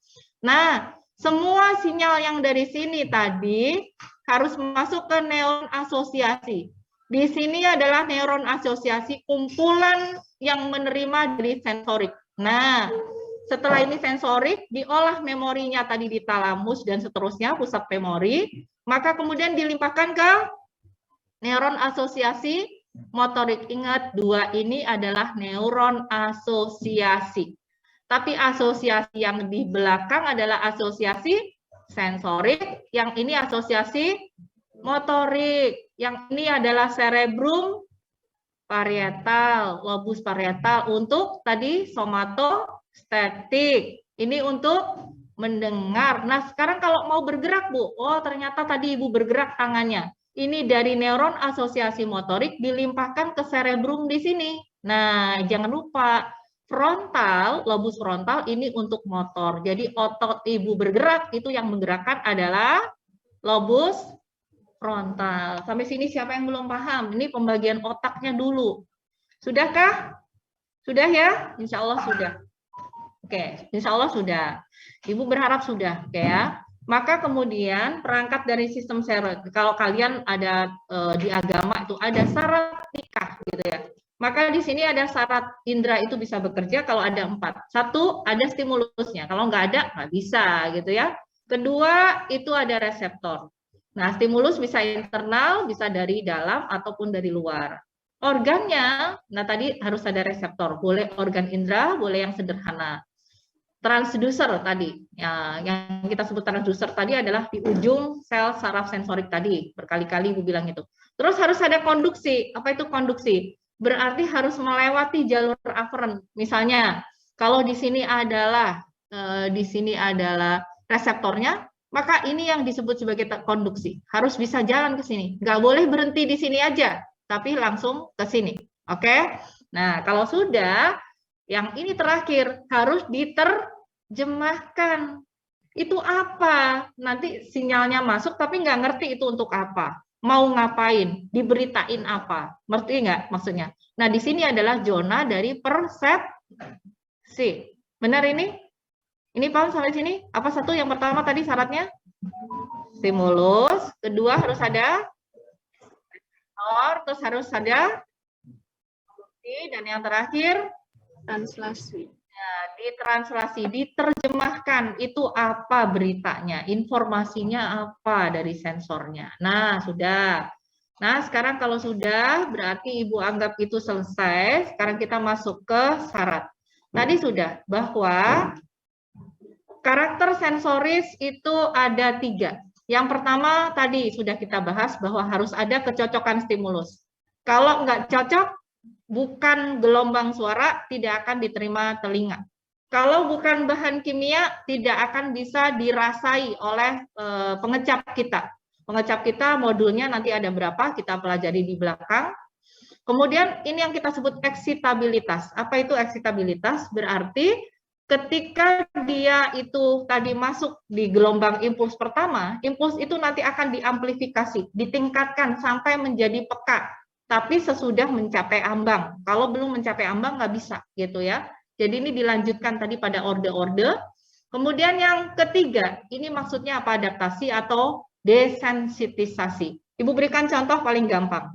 Nah, semua sinyal yang dari sini tadi harus masuk ke neuron asosiasi. Di sini adalah neuron asosiasi kumpulan yang menerima dari sensorik. Nah, setelah ini sensorik, diolah memorinya tadi di talamus dan seterusnya, pusat memori, maka kemudian dilimpahkan ke neuron asosiasi motorik. Ingat, 2 ini adalah neuron asosiasi. Tapi asosiasi yang di belakang adalah asosiasi sensorik, yang ini asosiasi motorik, yang ini adalah cerebrum parietal, lobus parietal untuk tadi somatostatik. Ini untuk mendengar. Nah, sekarang kalau mau bergerak, Bu. Oh, ternyata tadi Ibu bergerak tangannya. Ini dari neuron asosiasi motorik dilimpahkan ke cerebrum di sini. Nah, jangan lupa frontal, lobus frontal ini untuk motor. Jadi otot Ibu bergerak itu yang menggerakkan adalah lobus frontal. Sampai sini siapa yang belum paham? Ini pembagian otaknya dulu. Sudahkah? Sudah ya? Insya Allah sudah. Oke, insya Allah sudah. Ibu berharap sudah, oke ya. Maka kemudian perangkat dari sistem serot. Kalau kalian ada di agama itu ada syarat nikah gitu ya. Maka di sini ada syarat indera itu bisa bekerja kalau ada 4. 1, ada stimulusnya. Kalau nggak ada, nggak bisa gitu ya. Kedua, itu ada reseptor. Nah, stimulus bisa internal, bisa dari dalam ataupun dari luar. Organnya, nah tadi harus ada reseptor. Boleh organ indera, boleh yang sederhana. Transducer tadi, ya, yang kita sebut transducer tadi adalah di ujung sel saraf sensorik tadi. Berkali-kali Ibu bilang itu. Terus harus ada konduksi. Apa itu konduksi? Berarti harus melewati jalur aferen. Misalnya, kalau di sini adalah reseptornya, maka ini yang disebut sebagai konduksi. Harus bisa jalan ke sini. Nggak boleh berhenti di sini aja, tapi langsung ke sini. Oke? Nah, kalau sudah, yang ini terakhir, harus diterjemahkan. Itu apa? Nanti sinyalnya masuk, tapi nggak ngerti itu untuk apa. Mau ngapain? Diberitain apa? Ngerti nggak maksudnya? Nah, di sini adalah zona dari persepsi. Benar ini? Ini paham sampai sini? Apa satu yang pertama tadi syaratnya? Stimulus. Kedua harus ada terus harus ada dan yang terakhir Translasi. Nah, ditranslasi, diterjemahkan itu apa beritanya, informasinya apa dari sensornya. Nah, sudah. Nah, sekarang kalau sudah berarti Ibu anggap itu selesai. Sekarang kita masuk ke syarat. Tadi sudah bahwa karakter sensoris itu ada 3. Yang pertama tadi sudah kita bahas bahwa harus ada kecocokan stimulus. Kalau nggak cocok, bukan gelombang suara, tidak akan diterima telinga. Kalau bukan bahan kimia, tidak akan bisa dirasai oleh pengecap kita. Pengecap kita modulnya nanti ada berapa, kita pelajari di belakang. Kemudian ini yang kita sebut eksitabilitas. Apa itu eksitabilitas? Berarti ketika dia itu tadi masuk di gelombang impuls pertama, impuls itu nanti akan diamplifikasi, ditingkatkan sampai menjadi peka. Tapi sesudah mencapai ambang. Kalau belum mencapai ambang nggak bisa gitu ya. Jadi ini dilanjutkan tadi pada orde-orde. Kemudian yang ketiga, ini maksudnya apa? Adaptasi atau desensitisasi. Ibu berikan contoh paling gampang.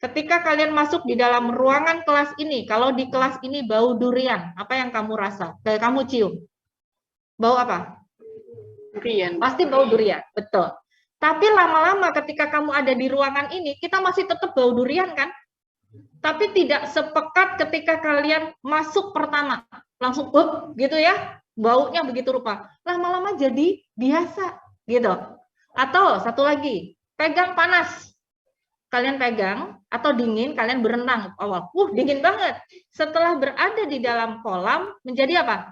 Ketika kalian masuk di dalam ruangan kelas ini, kalau di kelas ini bau durian, apa yang kamu rasa? Kamu cium? Bau apa? Durian. Pasti bau durian, betul. Tapi lama-lama ketika kamu ada di ruangan ini, kita masih tetap bau durian kan? Tapi tidak sepekat ketika kalian masuk pertama. Langsung, gitu ya, baunya begitu rupa. Lama-lama jadi biasa, gitu. Atau satu lagi, pegang panas. Kalian pegang, atau dingin, kalian berenang awal. Dingin banget. Setelah berada di dalam kolam, menjadi apa?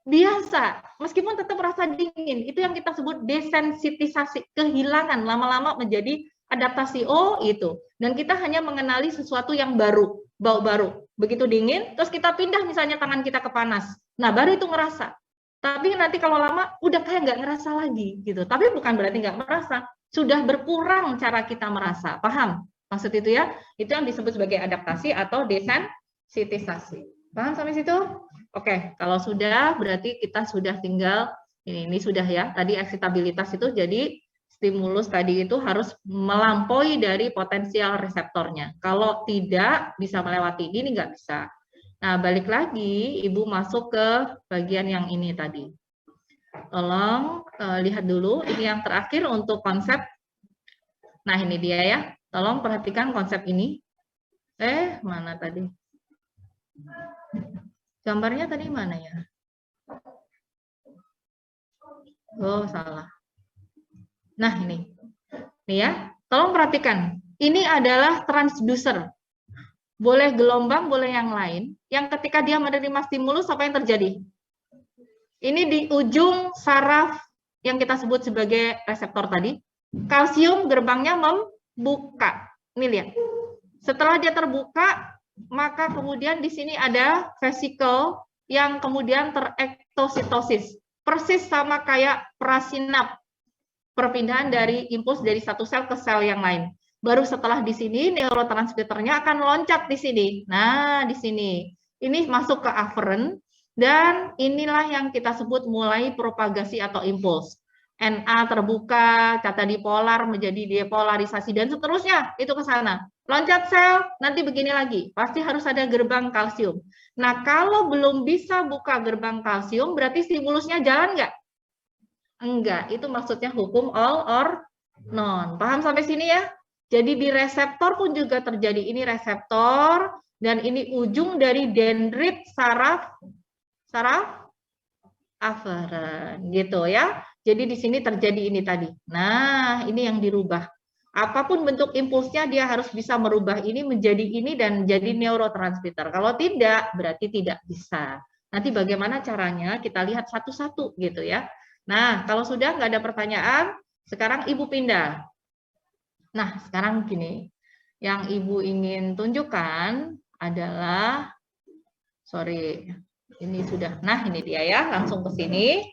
Biasa, meskipun tetap rasa dingin. Itu yang kita sebut desensitisasi, kehilangan lama-lama menjadi adaptasi. Oh, itu. Dan kita hanya mengenali sesuatu yang baru, bau baru. Begitu dingin, terus kita pindah misalnya tangan kita ke panas. Nah, baru itu ngerasa. Tapi nanti kalau lama, udah kayak nggak ngerasa lagi. Gitu. Tapi bukan berarti nggak merasa. Sudah berkurang cara kita merasa. Paham? Maksud itu ya? Itu yang disebut sebagai adaptasi atau desensitisasi. Paham sampai situ? Oke, kalau sudah berarti kita sudah tinggal ini sudah ya. Tadi eksitabilitas itu jadi stimulus tadi itu harus melampaui dari potensial reseptornya. Kalau tidak bisa melewati ini nggak bisa. Nah, balik lagi Ibu masuk ke bagian yang ini tadi. Tolong lihat dulu ini yang terakhir untuk konsep. Nah, ini dia ya. Tolong perhatikan konsep ini. Mana tadi? Gambarnya tadi mana ya? Oh, salah. Nah, ini. Nih ya, tolong perhatikan. Ini adalah transducer. Boleh gelombang, boleh yang lain. Yang ketika dia menerima stimulus, apa yang terjadi? Ini di ujung saraf yang kita sebut sebagai reseptor tadi. Kalsium gerbangnya membuka. Ini lihat. Setelah dia terbuka, maka kemudian di sini ada vesikel yang kemudian terektositosis. Persis sama kayak prasinap, perpindahan dari impuls dari satu sel ke sel yang lain. Baru setelah di sini neurotransmitternya akan loncat di sini. Nah, di sini. Ini masuk ke afferent dan inilah yang kita sebut mulai propagasi atau impuls. Na terbuka, kata dipolar menjadi depolarisasi dan seterusnya itu ke sana. Loncat sel, nanti begini lagi. Pasti harus ada gerbang kalsium. Nah, kalau belum bisa buka gerbang kalsium, berarti stimulusnya jalan nggak? Enggak, itu maksudnya hukum all or none. Paham sampai sini ya? Jadi di reseptor pun juga terjadi. Ini reseptor dan ini ujung dari dendrit saraf afferent gitu ya. Jadi di sini terjadi ini tadi. Nah, ini yang dirubah. Apapun bentuk impulsnya dia harus bisa merubah ini menjadi ini dan jadi neurotransmitter. Kalau tidak, berarti tidak bisa. Nanti bagaimana caranya kita lihat satu-satu gitu ya. Nah, kalau sudah nggak ada pertanyaan, sekarang Ibu pindah. Nah, sekarang gini, yang Ibu ingin tunjukkan adalah, sorry, ini sudah, nah ini dia ya, langsung ke sini.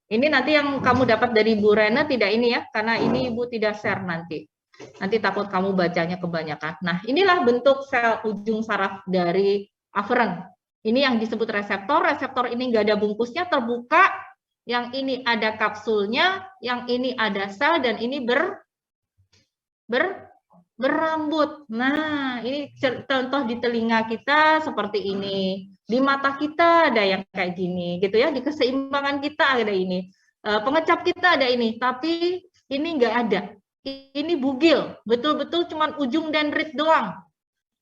Ini nanti yang kamu dapat dari Bu Rena tidak ini ya, karena ini Ibu tidak share nanti. Nanti takut kamu bacanya kebanyakan. Nah, inilah bentuk sel ujung saraf dari afferent. Ini yang disebut reseptor. Reseptor ini nggak ada bungkusnya, terbuka. Yang ini ada kapsulnya, yang ini ada sel, dan ini berambut. Nah, ini contoh di telinga kita seperti ini. Di mata kita ada yang kayak gini, gitu ya. Di keseimbangan kita ada ini. Pengecap kita ada ini, tapi ini nggak ada. Ini bugil, betul-betul cuman ujung dendrit doang.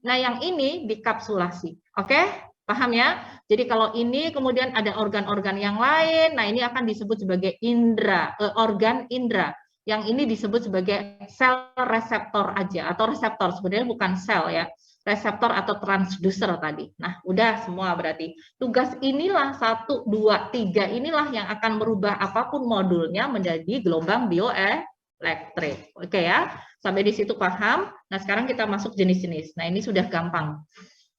Nah, yang ini dikapsulasi. Oke? Paham ya? Jadi kalau ini kemudian ada organ-organ yang lain, nah ini akan disebut sebagai indra, organ indra. Yang ini disebut sebagai sel reseptor aja, atau reseptor, sebenarnya bukan sel ya. Reseptor atau transducer tadi. Nah, udah semua berarti. Tugas inilah 1, 2, 3 inilah yang akan merubah apapun modulnya menjadi gelombang bioelektrik. Oke ya, sampai di situ paham. Nah, sekarang kita masuk jenis-jenis. Nah, ini sudah gampang.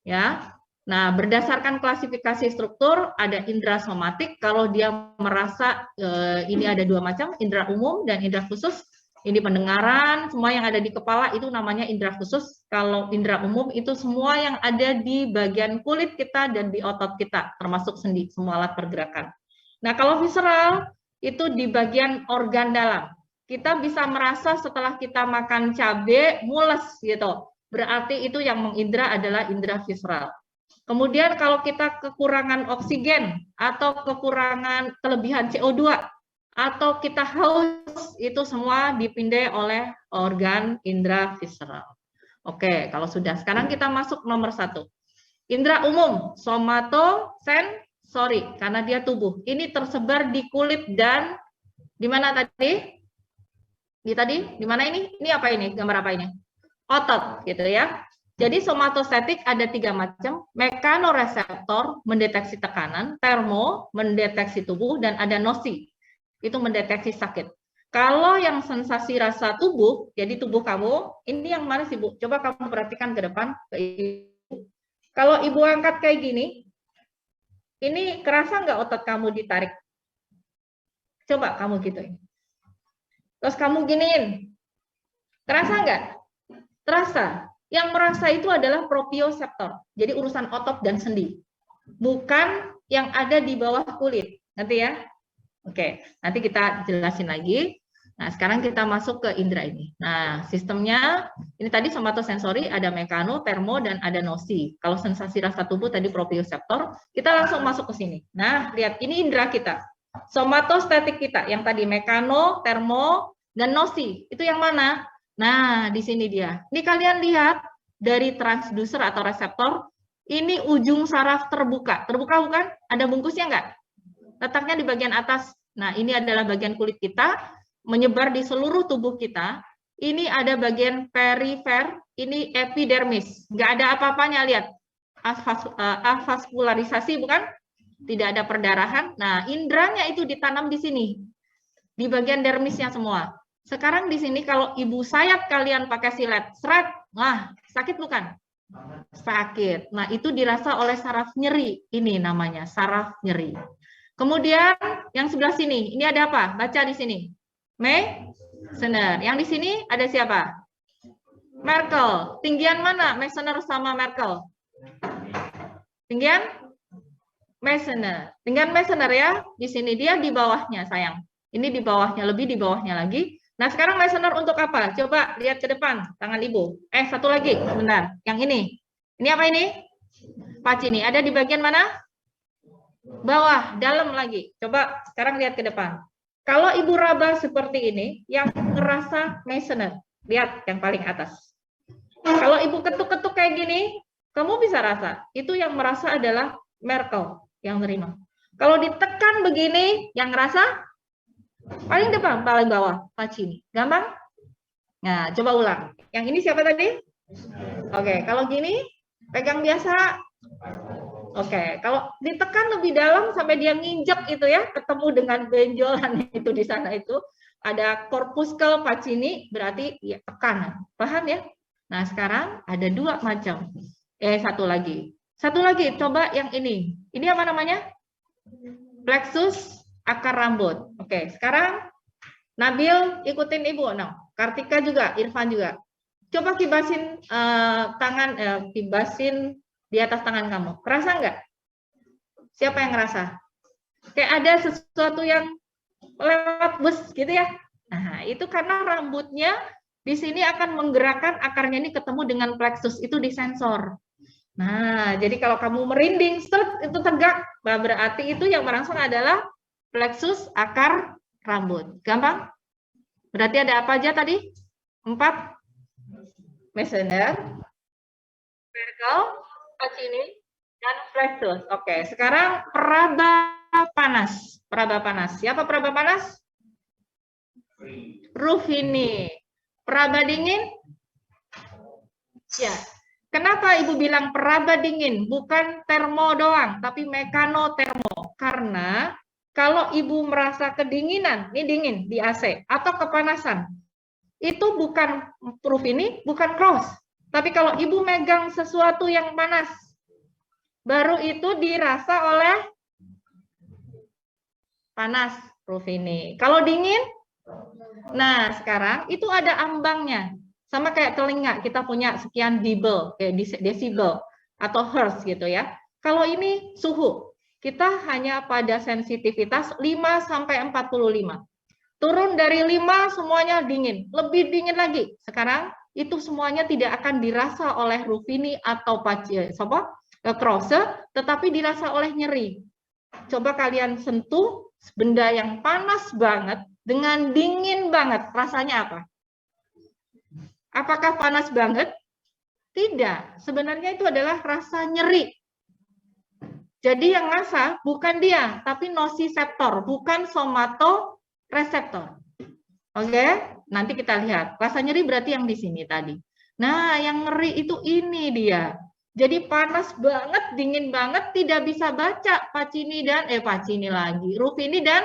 Ya. Nah, berdasarkan klasifikasi struktur, ada indera somatik. Kalau dia merasa ini ada 2 macam, indera umum dan indera khusus. Ini pendengaran, semua yang ada di kepala itu namanya indera khusus. Kalau indera umum itu semua yang ada di bagian kulit kita dan di otot kita, termasuk sendi, semua alat pergerakan. Nah, kalau visceral itu di bagian organ dalam. Kita bisa merasa setelah kita makan cabai mules gitu. Berarti itu yang mengindra adalah indera visceral. Kemudian kalau kita kekurangan oksigen atau kekurangan kelebihan CO2 atau kita haus, itu semua dipindai oleh organ indera visceral. Oke, kalau sudah, sekarang kita masuk nomor 1. Indera umum, somatosensori, karena dia tubuh. Ini tersebar di kulit dan di mana tadi? Di mana ini? Ini apa ini? Gambar apa ini? Otot, gitu ya. Jadi somatostatik ada 3 macam, mekanoreseptor mendeteksi tekanan, termo mendeteksi tubuh, dan ada nosi, itu mendeteksi sakit. Kalau yang sensasi rasa tubuh, jadi tubuh kamu, ini yang mana sih Bu? Coba kamu perhatikan ke depan, ke Ibu. Kalau Ibu angkat kayak gini, ini kerasa nggak otot kamu ditarik? Coba kamu gituin. Terus kamu giniin, terasa nggak? Terasa. Yang merasa itu adalah proprioseptor, jadi urusan otot dan sendi, bukan yang ada di bawah kulit. Ngerti ya? Oke, nanti kita jelasin lagi. Nah, sekarang kita masuk ke indera ini. Nah, sistemnya ini tadi somatosensori, ada mekano, termo, dan ada nosi. Kalau sensasi rasa tubuh tadi proprioseptor, kita langsung masuk ke sini. Nah, lihat ini indera kita. Somatostatik kita yang tadi mekano, termo, dan nosi. Itu yang mana? Nah, di sini dia. Ini kalian lihat dari transducer atau reseptor, Ini ujung saraf terbuka. Terbuka bukan? Ada bungkusnya nggak? Letaknya di bagian atas. Nah, ini adalah bagian kulit kita, menyebar di seluruh tubuh kita. Ini ada bagian perifer, ini epidermis. Nggak ada apa-apanya, lihat. Avaskularisasi bukan? Tidak ada perdarahan. Nah, indranya itu ditanam di sini. Di bagian dermisnya semua. Sekarang di sini kalau ibu sayat kalian pakai silet, seret, nah, sakit bukan? Sakit. Nah, itu dirasa oleh saraf nyeri. Ini namanya saraf nyeri. Kemudian yang sebelah sini, ini ada apa? Baca di sini. Meissner. Yang di sini ada siapa? Merkel. Tinggian mana Meissner sama Merkel? Tinggian Meissner. Tinggian Meissner ya. Di sini dia di bawahnya, sayang. Ini di bawahnya, lebih di bawahnya lagi. Nah, sekarang Meissner untuk apa? Coba lihat ke depan, tangan ibu. Satu lagi, sebentar. Yang ini. Ini apa ini? Pacini. Ada di bagian mana? Bawah, dalam lagi. Coba sekarang lihat ke depan. Kalau ibu raba seperti ini, yang ngerasa Meissner. Lihat yang paling atas. Kalau ibu ketuk-ketuk kayak gini, kamu bisa rasa. Itu yang merasa adalah Merkel yang nerima. Kalau ditekan begini, yang ngerasa paling depan, paling bawah, Pacini. Gampang? Nah, coba ulang. Yang ini siapa tadi? Oke, kalau gini, pegang biasa. Oke, kalau ditekan lebih dalam sampai dia nginjek itu ya, ketemu dengan benjolan itu di sana itu, ada corpuscle Pacini, berarti ya tekanan. Paham ya? Nah, sekarang ada dua macam. Satu lagi. Satu lagi, coba yang ini. Ini apa namanya? Plexus akar rambut. Oke, sekarang Nabil ikutin ibu. Nah, Kartika juga, Irfan juga. Coba kibasin kibasin di atas tangan kamu. Kerasa nggak? Siapa yang ngerasa? Kayak ada sesuatu yang lewat bus gitu ya. Nah, itu karena rambutnya di sini akan menggerakkan akarnya ini ketemu dengan plexus, itu di sensor. Nah, jadi kalau kamu merinding, itu tegak, berarti itu yang merangsang adalah plexus akar rambut. Gampang? Berarti ada apa aja tadi? 4. Meissner, Merkel, Pacini, dan plexus. Oke, sekarang peraba panas. Peraba panas. Siapa peraba panas? Ruffini. Peraba dingin? Ya. Kenapa ibu bilang peraba dingin? Bukan termo doang, tapi mekanotermo. Karena kalau ibu merasa kedinginan, ini dingin di AC, atau kepanasan, itu bukan Ruffini, bukan cross. Tapi kalau ibu megang sesuatu yang panas, baru itu dirasa oleh panas Ruffini. Kalau dingin, nah sekarang itu ada ambangnya. Sama kayak telinga, kita punya sekian decibel, kayak desibel, atau hertz gitu ya. Kalau ini suhu, kita hanya pada sensitivitas 5-45. Turun dari 5 semuanya dingin, lebih dingin lagi. Sekarang itu semuanya tidak akan dirasa oleh Ruffini atau Krause, tetapi dirasa oleh nyeri. Coba kalian sentuh benda yang panas banget dengan dingin banget, rasanya apa? Apakah panas banget? Tidak. Sebenarnya itu adalah rasa nyeri. Jadi yang ngerasa bukan dia, tapi nociceptor, bukan somatoreseptor. Oke, nanti kita lihat. Rasa nyeri berarti yang di sini tadi. Nah, yang ngeri itu ini dia. Jadi panas banget, dingin banget, tidak bisa baca Pacini dan Ruffini dan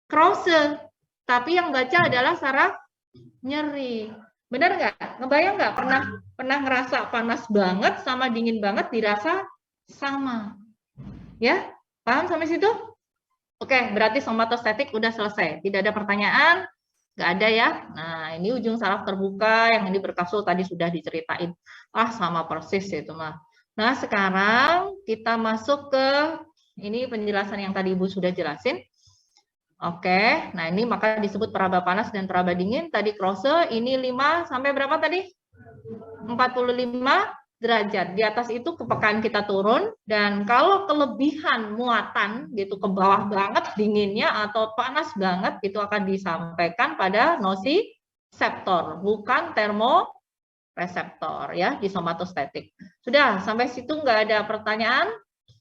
Krause. Tapi yang baca adalah saraf nyeri. Benar nggak? Ngebayang nggak? Pernah ngerasa panas banget sama dingin banget dirasa sama. Ya, paham sampai situ? Oke, berarti somatostatik udah selesai. Tidak ada pertanyaan? Nggak ada ya? Nah, ini ujung saraf terbuka, yang ini berkapsul tadi sudah diceritain. Sama persis itu mah. Nah, sekarang kita masuk ke ini penjelasan yang tadi Ibu sudah jelasin. Oke, nah ini maka disebut peraba panas dan peraba dingin. Tadi Krause, ini 5 sampai berapa tadi? 45 derajat. Di atas itu kepekaan kita turun, dan kalau kelebihan muatan gitu ke bawah banget dinginnya atau panas banget, itu akan disampaikan pada nociceptor, bukan termoreseptor. reseptor ya di somatostatik. Sudah, sampai situ nggak ada pertanyaan?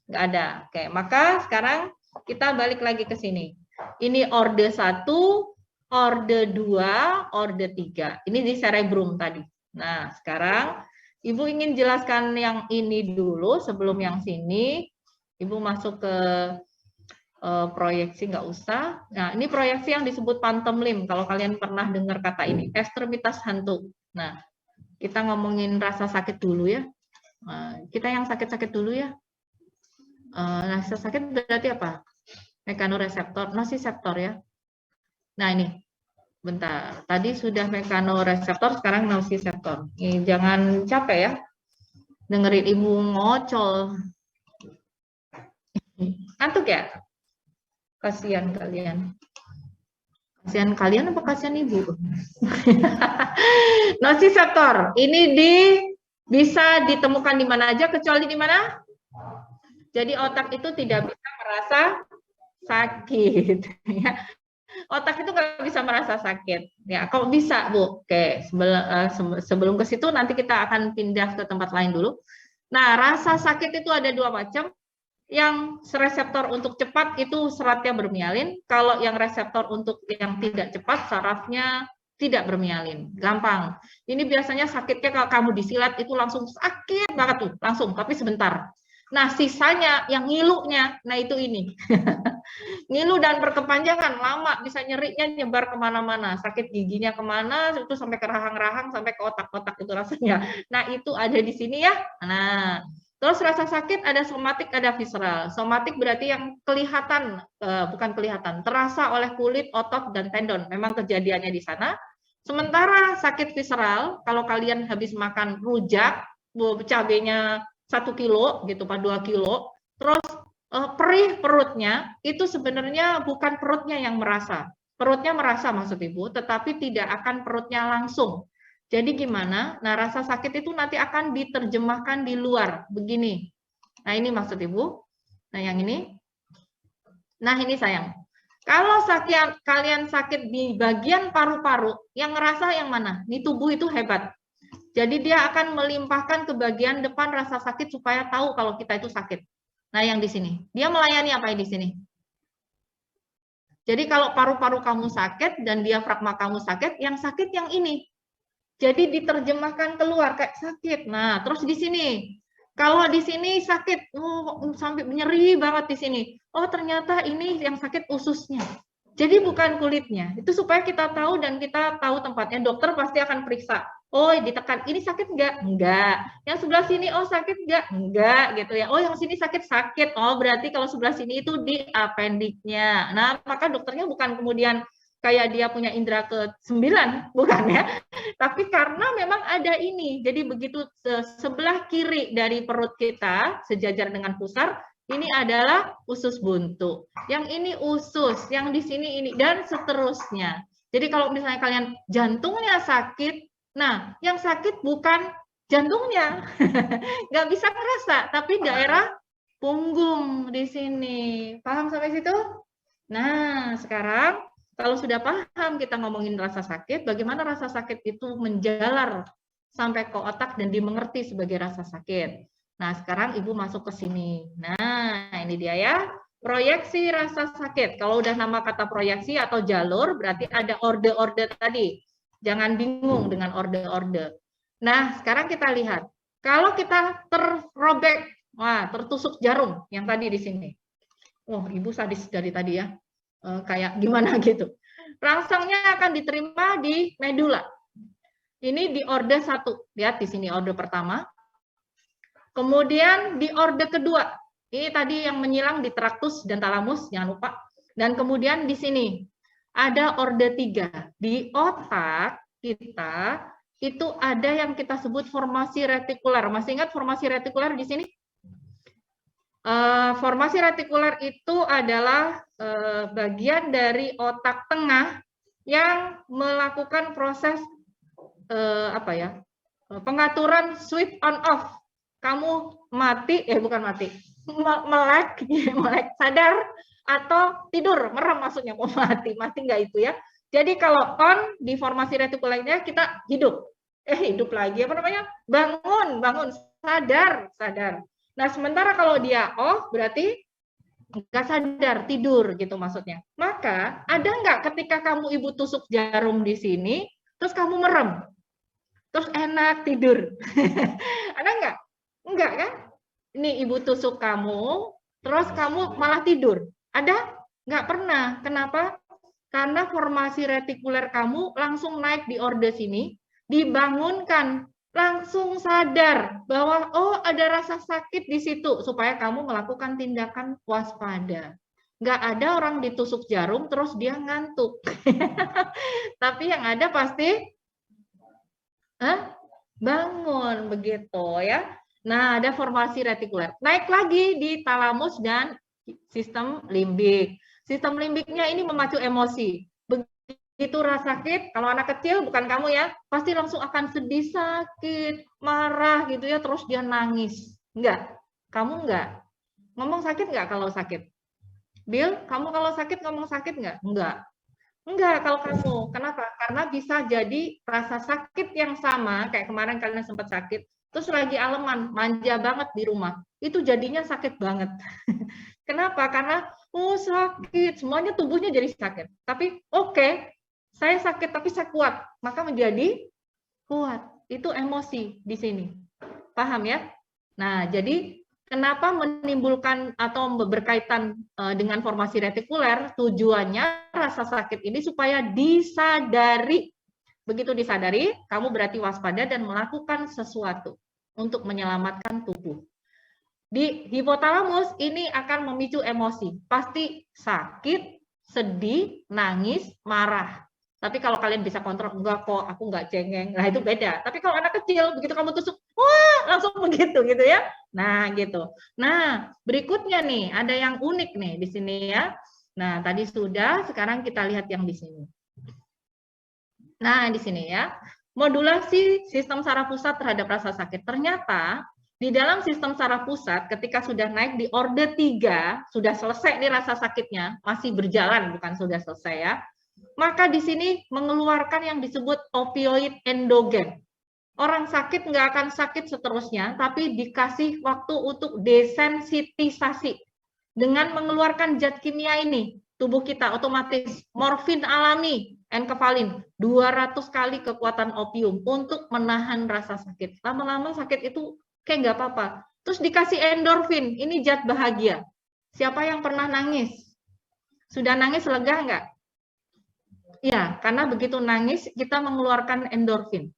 Nggak ada. Oke, maka sekarang kita balik lagi ke sini. Ini orde 1, orde 2, orde 3. Ini di cerebrum tadi. Nah, sekarang Ibu ingin jelaskan yang ini dulu sebelum yang sini. Ibu masuk ke proyeksi, nggak usah. Nah, ini proyeksi yang disebut phantom limb. Kalau kalian pernah dengar kata ini, ekstremitas hantu. Nah, kita ngomongin rasa sakit dulu ya. Kita yang sakit-sakit dulu ya. Rasa sakit berarti apa? Mekanoreseptor, nosiseptor ya. Nah, ini. Bentar, tadi sudah mekanoreseptor, sekarang nosiseptor. Jangan capek ya, dengerin ibu ngocol. Ngantuk ya? Kasihan kalian. Kasihan kalian apa kasihan ibu? Nosiseptor, ini bisa ditemukan di mana aja, kecuali di mana? Jadi otak itu tidak bisa merasa sakit. Otak itu nggak bisa merasa sakit. Ya, kok bisa, Bu? Oke, sebelum ke situ nanti kita akan pindah ke tempat lain dulu. Nah, rasa sakit itu ada dua macam. Yang reseptor untuk cepat itu seratnya bermialin. Kalau yang reseptor untuk yang tidak cepat, sarafnya tidak bermialin. Gampang. Ini biasanya sakitnya kalau kamu disilat itu langsung sakit banget tuh, langsung, tapi sebentar. Nah, sisanya yang ngilunya, nah itu ini. Ngilu dan berkepanjangan, lama, bisa nyerinya nyebar kemana-mana. Sakit giginya kemana, itu sampai ke rahang-rahang, sampai ke otak-otak itu rasanya. Nah, itu ada di sini ya. Nah, terus rasa sakit ada somatik, ada visceral. Somatik berarti yang kelihatan, bukan kelihatan, terasa oleh kulit, otot, dan tendon. Memang kejadiannya di sana. Sementara sakit visceral, kalau kalian habis makan rujak, cabenya 1 kilo gitu, 2 kilo, terus perih perutnya, itu sebenarnya bukan perutnya yang merasa. Perutnya merasa maksud Ibu, tetapi tidak akan perutnya langsung. Jadi gimana? Nah, rasa sakit itu nanti akan diterjemahkan di luar, begini. Nah, ini maksud Ibu. Nah, yang ini. Nah, ini sayang. Kalau kalian sakit di bagian paru-paru, yang ngerasa yang mana? Ini tubuh itu hebat. Jadi dia akan melimpahkan ke bagian depan rasa sakit supaya tahu kalau kita itu sakit. Nah, yang di sini. Dia melayani apa di sini? Jadi kalau paru-paru kamu sakit dan diafragma kamu sakit, yang sakit yang ini. Jadi diterjemahkan keluar kayak sakit. Nah, terus di sini. Kalau di sini sakit, sampai nyeri banget di sini. Oh, ternyata ini yang sakit ususnya. Jadi bukan kulitnya. Itu supaya kita tahu dan kita tahu tempatnya. Dokter pasti akan periksa. Oh, ditekan. Ini sakit enggak? Enggak. Yang sebelah sini, oh sakit enggak? Enggak, gitu ya. Oh, yang sini sakit. Oh, berarti kalau sebelah sini itu di appendiknya. Nah, maka dokternya bukan kemudian kayak dia punya indera ke-9, bukan ya. Tapi karena memang ada ini. Jadi begitu sebelah kiri dari perut kita, sejajar dengan pusar, ini adalah usus buntu. Yang ini usus, yang di sini ini, dan seterusnya. Jadi kalau misalnya kalian jantungnya sakit, nah yang sakit bukan jantungnya. Nggak bisa ngerasa, tapi daerah punggung di sini. Paham sampai situ? Nah, sekarang kalau sudah paham kita ngomongin rasa sakit, bagaimana rasa sakit itu menjalar sampai ke otak dan dimengerti sebagai rasa sakit. Nah, sekarang Ibu masuk ke sini. Nah, ini dia ya, proyeksi rasa sakit. Kalau udah nama kata proyeksi atau jalur, berarti ada orde-orde tadi. Jangan bingung dengan orde-orde. Nah, sekarang kita lihat. Kalau kita terrobek, tertusuk jarum yang tadi di sini. Oh, Ibu sadis dari tadi ya. Kayak gimana gitu. Rangsangnya akan diterima di medula. Ini di orde 1. Lihat di sini orde pertama. Kemudian di orde kedua, ini tadi yang menyilang di traktus dan talamus, jangan lupa. Dan kemudian di sini ada orde 3. Di otak kita itu ada yang kita sebut formasi retikuler. Masih ingat formasi retikuler di sini? Formasi retikuler itu adalah bagian dari otak tengah yang melakukan proses pengaturan switch on off. Kamu mati, bukan mati, melek, sadar atau tidur, merem maksudnya, mau mati nggak itu ya. Jadi kalau on di formasi retikulernya kita hidup, hidup lagi, apa namanya? Bangun, sadar. Nah, sementara kalau dia off berarti nggak sadar, tidur gitu maksudnya. Maka ada nggak ketika kamu ibu tusuk jarum di sini, terus kamu merem, terus enak tidur? Ada nggak? Enggak kan? Ini ibu tusuk kamu, terus kamu malah tidur. Ada? Nggak pernah. Kenapa? Karena formasi retikuler kamu langsung naik di orde sini, dibangunkan, langsung sadar bahwa oh ada rasa sakit di situ, supaya kamu melakukan tindakan waspada. Nggak ada orang ditusuk jarum terus dia ngantuk. Tapi yang ada pasti bangun begitu ya. Nah, ada formasi retikuler. Naik lagi di talamus dan sistem limbik. Sistem limbiknya ini memacu emosi. Begitu rasa sakit, kalau anak kecil bukan kamu ya, pasti langsung akan sedih, sakit, marah gitu ya, terus dia nangis. Enggak, kamu enggak. Ngomong sakit enggak kalau sakit? Bill, kamu kalau sakit ngomong sakit enggak? Enggak. Enggak kalau kamu. Kenapa? Karena bisa jadi rasa sakit yang sama, kayak kemarin kalian sempat sakit, terus lagi aleman, manja banget di rumah. Itu jadinya sakit banget. Kenapa? Karena sakit, semuanya tubuhnya jadi sakit. Tapi oke, saya sakit tapi saya kuat, maka menjadi kuat. Itu emosi di sini. Paham ya? Nah, jadi kenapa menimbulkan atau berkaitan dengan formasi retikuler? Tujuannya rasa sakit ini supaya disadari. Begitu disadari, kamu berarti waspada dan melakukan sesuatu untuk menyelamatkan tubuh. Di hipotalamus ini akan memicu emosi. Pasti sakit, sedih, nangis, marah. Tapi kalau kalian bisa kontrol, enggak kok, aku enggak cengeng. Nah, itu beda. Tapi kalau anak kecil, begitu kamu tusuk, wah, langsung begitu gitu ya. Nah, gitu. Nah, berikutnya nih, ada yang unik nih di sini ya. Nah, tadi sudah, sekarang kita lihat yang di sini. Nah, di sini ya. Modulasi sistem saraf pusat terhadap rasa sakit. Ternyata di dalam sistem saraf pusat, ketika sudah naik di orde 3, sudah selesai nih rasa sakitnya, masih berjalan, bukan sudah selesai ya, maka di sini mengeluarkan yang disebut opioid endogen. Orang sakit nggak akan sakit seterusnya, tapi dikasih waktu untuk desensitisasi. Dengan mengeluarkan zat kimia ini, tubuh kita otomatis morfin alami, enkefalin, 200 kali kekuatan opium untuk menahan rasa sakit. Lama-lama sakit itu kayak nggak apa-apa. Terus dikasih endorfin, ini zat bahagia. Siapa yang pernah nangis? Sudah nangis lega nggak? Ya, karena begitu nangis kita mengeluarkan endorfin.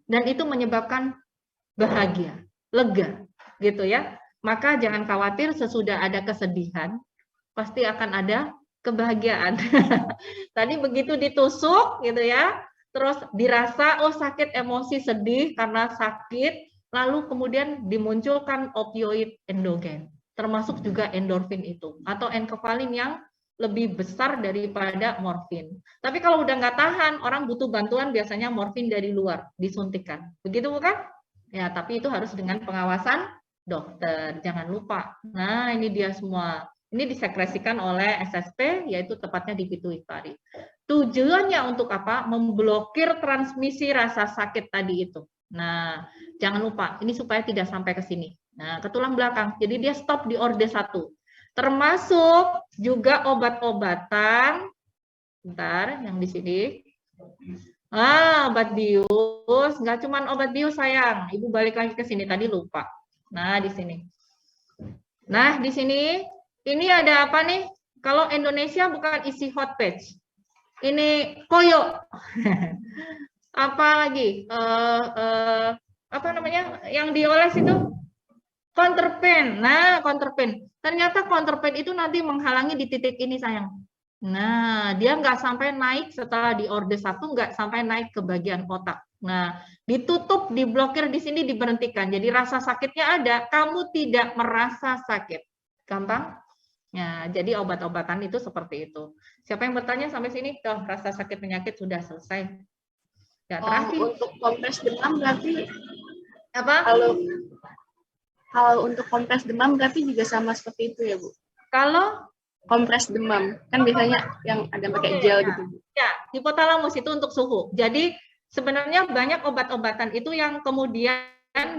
Dan itu menyebabkan bahagia, lega, gitu ya. Maka jangan khawatir sesudah ada kesedihan, pasti akan ada kebahagiaan. Tadi begitu ditusuk gitu ya, terus dirasa oh sakit, emosi, sedih karena sakit, lalu kemudian dimunculkan opioid endogen, termasuk juga endorfin itu, atau enkefalin yang lebih besar daripada morfin. Tapi kalau udah nggak tahan, orang butuh bantuan biasanya morfin dari luar, disuntikan. Begitu bukan? Ya, tapi itu harus dengan pengawasan dokter, jangan lupa. Nah, ini dia semua. Ini disekresikan oleh SSP, yaitu tepatnya di pituitari. Tujuannya untuk apa? Memblokir transmisi rasa sakit tadi itu. Nah, jangan lupa, ini supaya tidak sampai ke sini. Nah, ke tulang belakang. Jadi dia stop di orde 1. Termasuk juga obat-obatan. Bentar, yang di sini. Obat bius. Nggak cuma obat bius, sayang. Ibu balik lagi ke sini, tadi lupa. Nah, di sini. Nah, di sini, ini ada apa nih? Kalau Indonesia bukan isi hot patch. Ini koyo. Apa lagi? Apa namanya? Yang dioles itu? Counterpain. Nah, counterpain. Ternyata counterpain itu nanti menghalangi di titik ini, sayang. Nah, dia nggak sampai naik setelah di orde 1, nggak sampai naik ke bagian otak. Nah, ditutup, diblokir di sini, diberhentikan. Jadi rasa sakitnya ada, kamu tidak merasa sakit. Gampang? Ya, jadi obat-obatan itu seperti itu. Siapa yang bertanya sampai sini? Tuh, rasa sakit penyakit sudah selesai. Ya, terakhir. Untuk kompres demam berarti Apa? Kalau untuk kompres demam berarti juga sama seperti itu ya, Bu? Kalau kompres demam kan biasanya yang ada pakai gel gitu. Ya, hipotalamus itu untuk suhu. Jadi sebenarnya banyak obat-obatan itu yang kemudian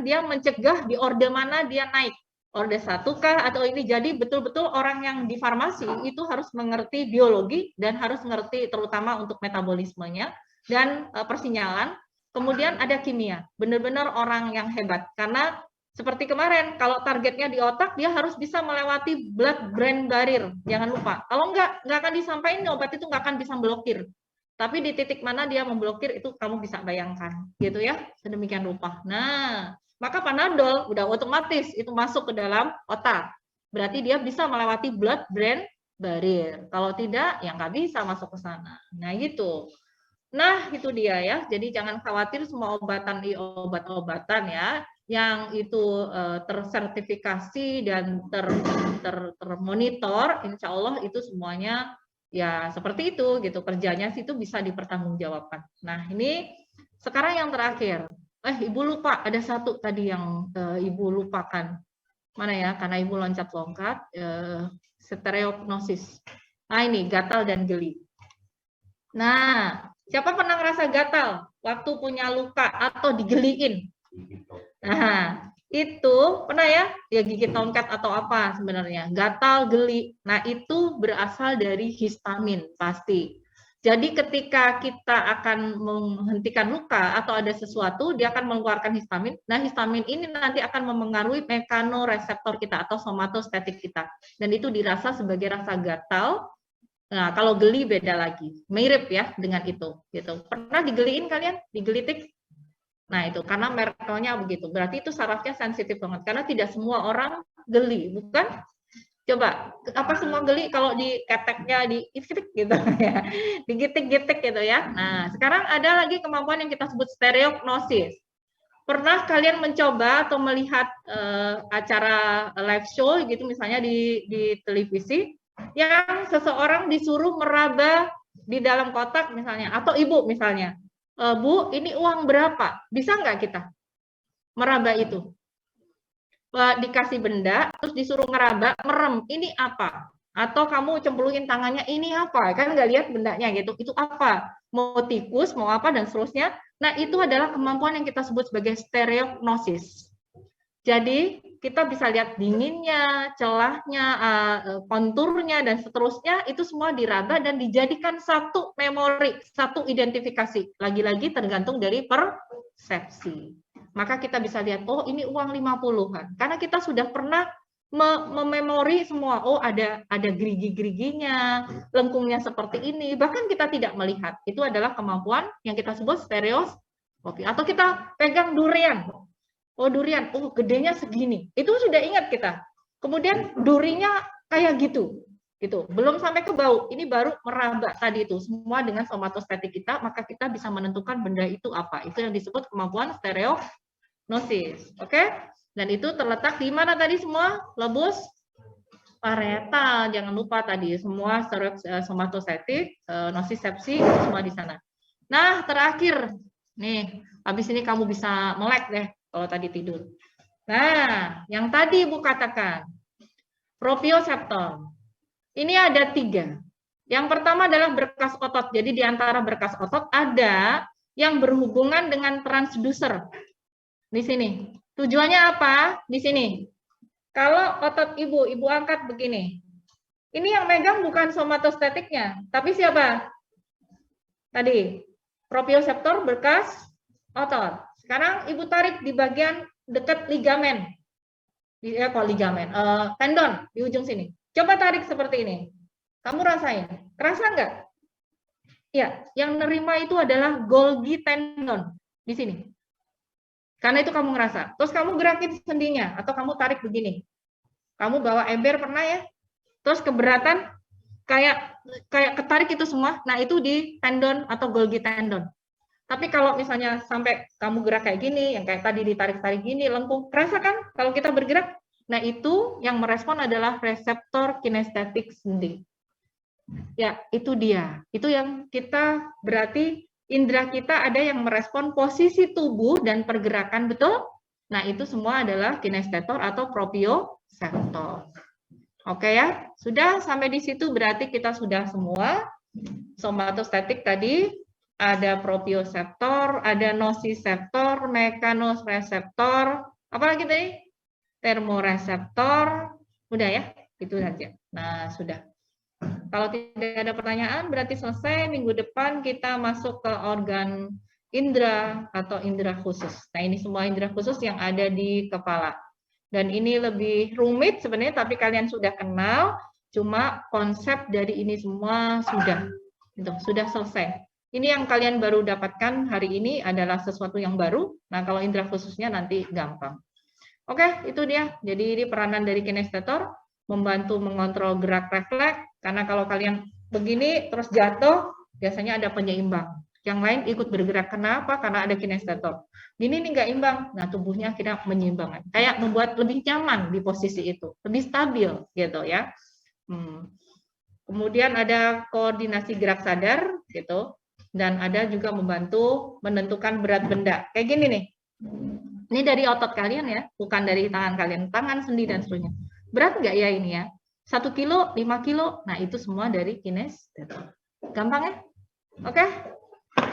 dia mencegah di orde mana dia naik. Orde 1 kah atau ini. Jadi betul-betul orang yang di farmasi itu harus mengerti biologi dan harus mengerti terutama untuk metabolismenya dan persinyalan. Kemudian ada kimia. Benar-benar orang yang hebat. Karena seperti kemarin, kalau targetnya di otak, dia harus bisa melewati blood-brain barrier. Jangan lupa. Kalau nggak akan disampaikan, obat itu nggak akan bisa blokir. Tapi di titik mana dia memblokir, itu kamu bisa bayangkan. Gitu ya, sedemikian rupa. Nah, maka Panadol udah otomatis itu masuk ke dalam otak. Berarti dia bisa melewati blood-brain barrier. Kalau tidak, ya nggak bisa masuk ke sana. Nah, gitu. Nah, itu dia ya. Jadi jangan khawatir semua obat-obatan ya yang itu tersertifikasi dan termonitor, insya Allah itu semuanya ya seperti itu gitu, kerjanya sih itu bisa dipertanggungjawabkan. Nah ini sekarang yang terakhir, Ibu lupa ada satu tadi yang Ibu lupakan, mana ya, karena Ibu loncat-loncat, stereognosis. Nah ini gatal dan geli. Nah siapa pernah ngerasa gatal waktu punya luka atau digeliin? Nah, itu pernah ya gigit tongkat atau apa sebenarnya, gatal, geli. Nah, itu berasal dari histamin pasti. Jadi ketika kita akan menghentikan luka atau ada sesuatu, dia akan mengeluarkan histamin. Nah, histamin ini nanti akan memengaruhi mekanoreseptor kita atau somatostatik kita. Dan itu dirasa sebagai rasa gatal. Nah, kalau geli beda lagi. Mirip ya dengan itu gitu. Pernah digeliin kalian? Digelitik? Nah, itu karena merkelnya begitu. Berarti itu sarafnya sensitif banget. Karena tidak semua orang geli, bukan? Coba, apa semua geli kalau di keteknya diitik gitu ya. Digitik-gitik gitu ya. Nah, sekarang ada lagi kemampuan yang kita sebut stereognosis. Pernah kalian mencoba atau melihat acara live show gitu misalnya di televisi yang seseorang disuruh meraba di dalam kotak misalnya, atau ibu misalnya. Bu, ini uang berapa? Bisa nggak kita meraba itu? Dikasih benda, terus disuruh ngeraba, merem, ini apa? Atau kamu cemplungin tangannya, ini apa? Kan nggak lihat bendanya gitu, itu apa? Mau tikus, mau apa, dan seterusnya. Nah, itu adalah kemampuan yang kita sebut sebagai stereognosis. Jadi, kita bisa lihat dinginnya, celahnya, konturnya, dan seterusnya, itu semua diraba dan dijadikan satu memori, satu identifikasi. Lagi-lagi tergantung dari persepsi. Maka kita bisa lihat, oh ini uang 50-an. Karena kita sudah pernah mememori semua, oh ada gerigi-geriginya, lengkungnya seperti ini, bahkan kita tidak melihat. Itu adalah kemampuan yang kita sebut stereoskopi. Atau kita pegang durian. Oh durian, oh gedenya segini. Itu sudah ingat kita. Kemudian durinya kayak gitu. Belum sampai ke bau. Ini baru meraba tadi itu. Semua dengan somatostatik kita, maka kita bisa menentukan benda itu apa. Itu yang disebut kemampuan stereognosis. Oke? Dan itu terletak di mana tadi semua? Lobus parietal. Jangan lupa tadi semua somatostatik, nosisepsi semua di sana. Nah, terakhir nih, habis ini kamu bisa melek deh. Kalau tadi tidur. Nah, yang tadi Ibu katakan, proprioseptor. Ini ada 3. Yang pertama adalah berkas otot. Jadi di antara berkas otot ada yang berhubungan dengan transducer. Di sini. Tujuannya apa? Di sini. Kalau otot ibu angkat begini. Ini yang megang bukan somatostatiknya, tapi siapa? Tadi, proprioseptor berkas otot. Sekarang ibu tarik di bagian dekat ligamen. Tendon di ujung sini. Coba tarik seperti ini. Kamu rasain. Kerasa nggak? Ya, yang nerima itu adalah Golgi tendon di sini. Karena itu kamu ngerasa. Terus kamu gerakin sendinya atau kamu tarik begini. Kamu bawa ember pernah ya? Terus keberatan kayak ketarik itu semua. Nah, itu di tendon atau Golgi tendon. Tapi kalau misalnya sampai kamu gerak kayak gini, yang kayak tadi ditarik-tarik gini, lengkung, kerasa kan kalau kita bergerak? Nah, itu yang merespon adalah reseptor kinestetik sendi. Ya, itu dia. Itu yang kita, berarti indera kita ada yang merespon posisi tubuh dan pergerakan, betul? Nah, itu semua adalah kinestetor atau proprioseptor. Oke ya, sudah sampai di situ berarti kita sudah semua somatostatik tadi. ada proprioseptor, ada nociceptor, mekanosreseptor, apalagi tadi? Termoreseptor, udah ya, itu saja. Nah, sudah. Kalau tidak ada pertanyaan, berarti selesai. Minggu depan kita masuk ke organ indera atau indera khusus. Nah, ini semua indera khusus yang ada di kepala. Dan ini lebih rumit sebenarnya, tapi kalian sudah kenal, cuma konsep dari ini semua sudah selesai. Ini yang kalian baru dapatkan hari ini adalah sesuatu yang baru. Nah, kalau indera khususnya nanti gampang. Oke, itu dia. Jadi ini peranan dari kinestetor, membantu mengontrol gerak refleks, karena kalau kalian begini terus jatuh, biasanya ada penyeimbang. Yang lain ikut bergerak. Kenapa? Karena ada kinestetor. Gini nih nggak imbang, nah tubuhnya akhirnya menyeimbangkan. Kayak membuat lebih nyaman di posisi itu, lebih stabil gitu ya. Kemudian ada koordinasi gerak sadar gitu, dan ada juga membantu menentukan berat benda. Kayak gini nih. Ini dari otot kalian ya, bukan dari tangan kalian, tangan, sendi dan seterusnya. Berat nggak ya ini ya? 1 kilo, 5 kilo, nah itu semua dari kinestetor. Gampang ya? Oke,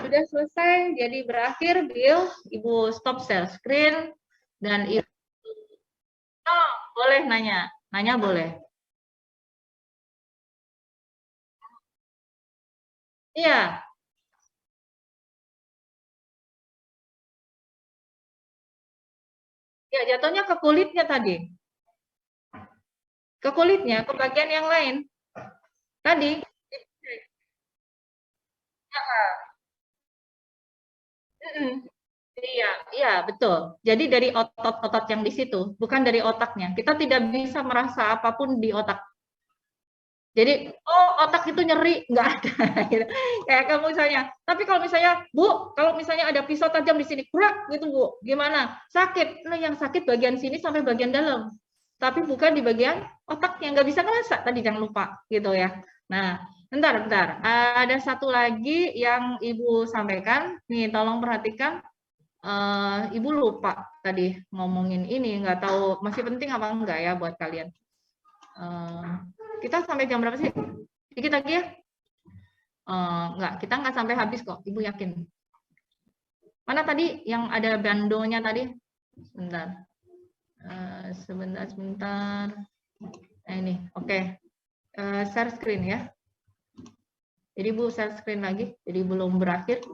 sudah selesai. Jadi berakhir, Bill, Ibu stop share screen, dan Ibu boleh nanya boleh. Iya. Ya, jatuhnya ke kulitnya tadi. Ke kulitnya, ke bagian yang lain. Tadi. Iya, betul. Jadi dari otot-otot yang di situ, bukan dari otaknya. Kita tidak bisa merasa apapun di otak. Jadi, oh otak itu nyeri, nggak ada. Kayak kamu misalnya, tapi kalau misalnya, Bu, kalau misalnya ada pisau tajam di sini, kurak gitu Bu, gimana? Sakit. Nah, yang sakit bagian sini sampai bagian dalam. Tapi bukan di bagian otaknya, nggak bisa ngerasa. Tadi jangan lupa, gitu ya. Nah, bentar. Ada satu lagi yang Ibu sampaikan. Nih, tolong perhatikan. Ibu lupa tadi ngomongin ini, nggak tahu masih penting apa enggak ya buat kalian. Kita sampai jam berapa sih? Dikit lagi ya? Enggak, kita nggak sampai habis kok, Ibu yakin. Mana tadi yang ada bandonya tadi? Sebentar. Nah, ini, oke. Share screen ya. Jadi Bu share screen lagi, jadi belum berakhir.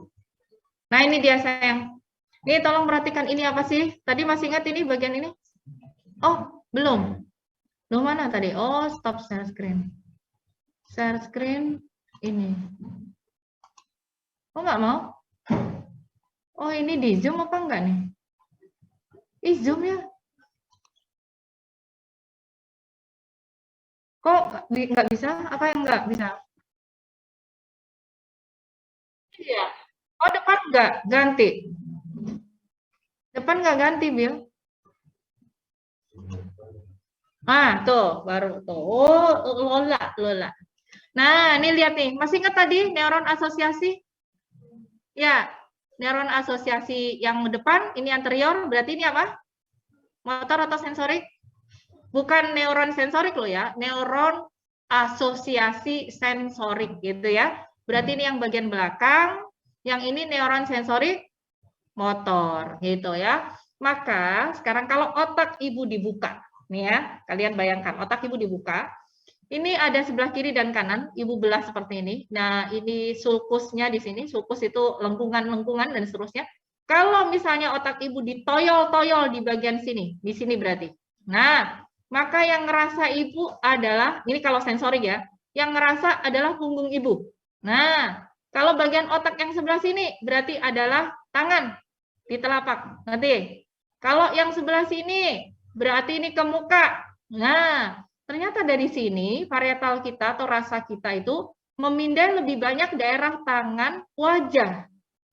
Nah ini dia sayang. Nih tolong perhatikan ini apa sih? Tadi masih ingat ini bagian ini? Oh, belum. Belum mana tadi? Oh, stop share screen. Share screen ini. Oh, nggak mau? Oh, ini di Zoom apa enggak nih? Zoom ya? Kok nggak bisa? Apa yang nggak bisa? Iya. Oh, depan nggak ganti? Depan nggak ganti, Bill? Tuh, baru tuh. Oh, Lola. Nah, ini lihat nih. Masih ingat tadi neuron asosiasi? Ya, neuron asosiasi yang depan, ini anterior, berarti ini apa? Motor atau sensorik? Bukan neuron sensorik loh ya, neuron asosiasi sensorik gitu ya. Berarti ini yang bagian belakang, yang ini neuron sensorik motor gitu ya. Maka sekarang kalau otak Ibu dibuka, nih ya, kalian bayangkan otak Ibu dibuka. Ini ada sebelah kiri dan kanan, Ibu belah seperti ini. Nah, ini sulkusnya di sini, sulkus itu lengkungan-lengkungan dan seterusnya. Kalau misalnya otak Ibu ditoyol-toyol di bagian sini, di sini berarti. Nah, maka yang ngerasa Ibu adalah, ini kalau sensorik ya, yang ngerasa adalah punggung Ibu. Nah, kalau bagian otak yang sebelah sini berarti adalah tangan di telapak. Nanti, kalau yang sebelah sini berarti ini ke muka. Nah, ternyata dari sini varietal kita atau rasa kita itu memindai lebih banyak daerah tangan, wajah.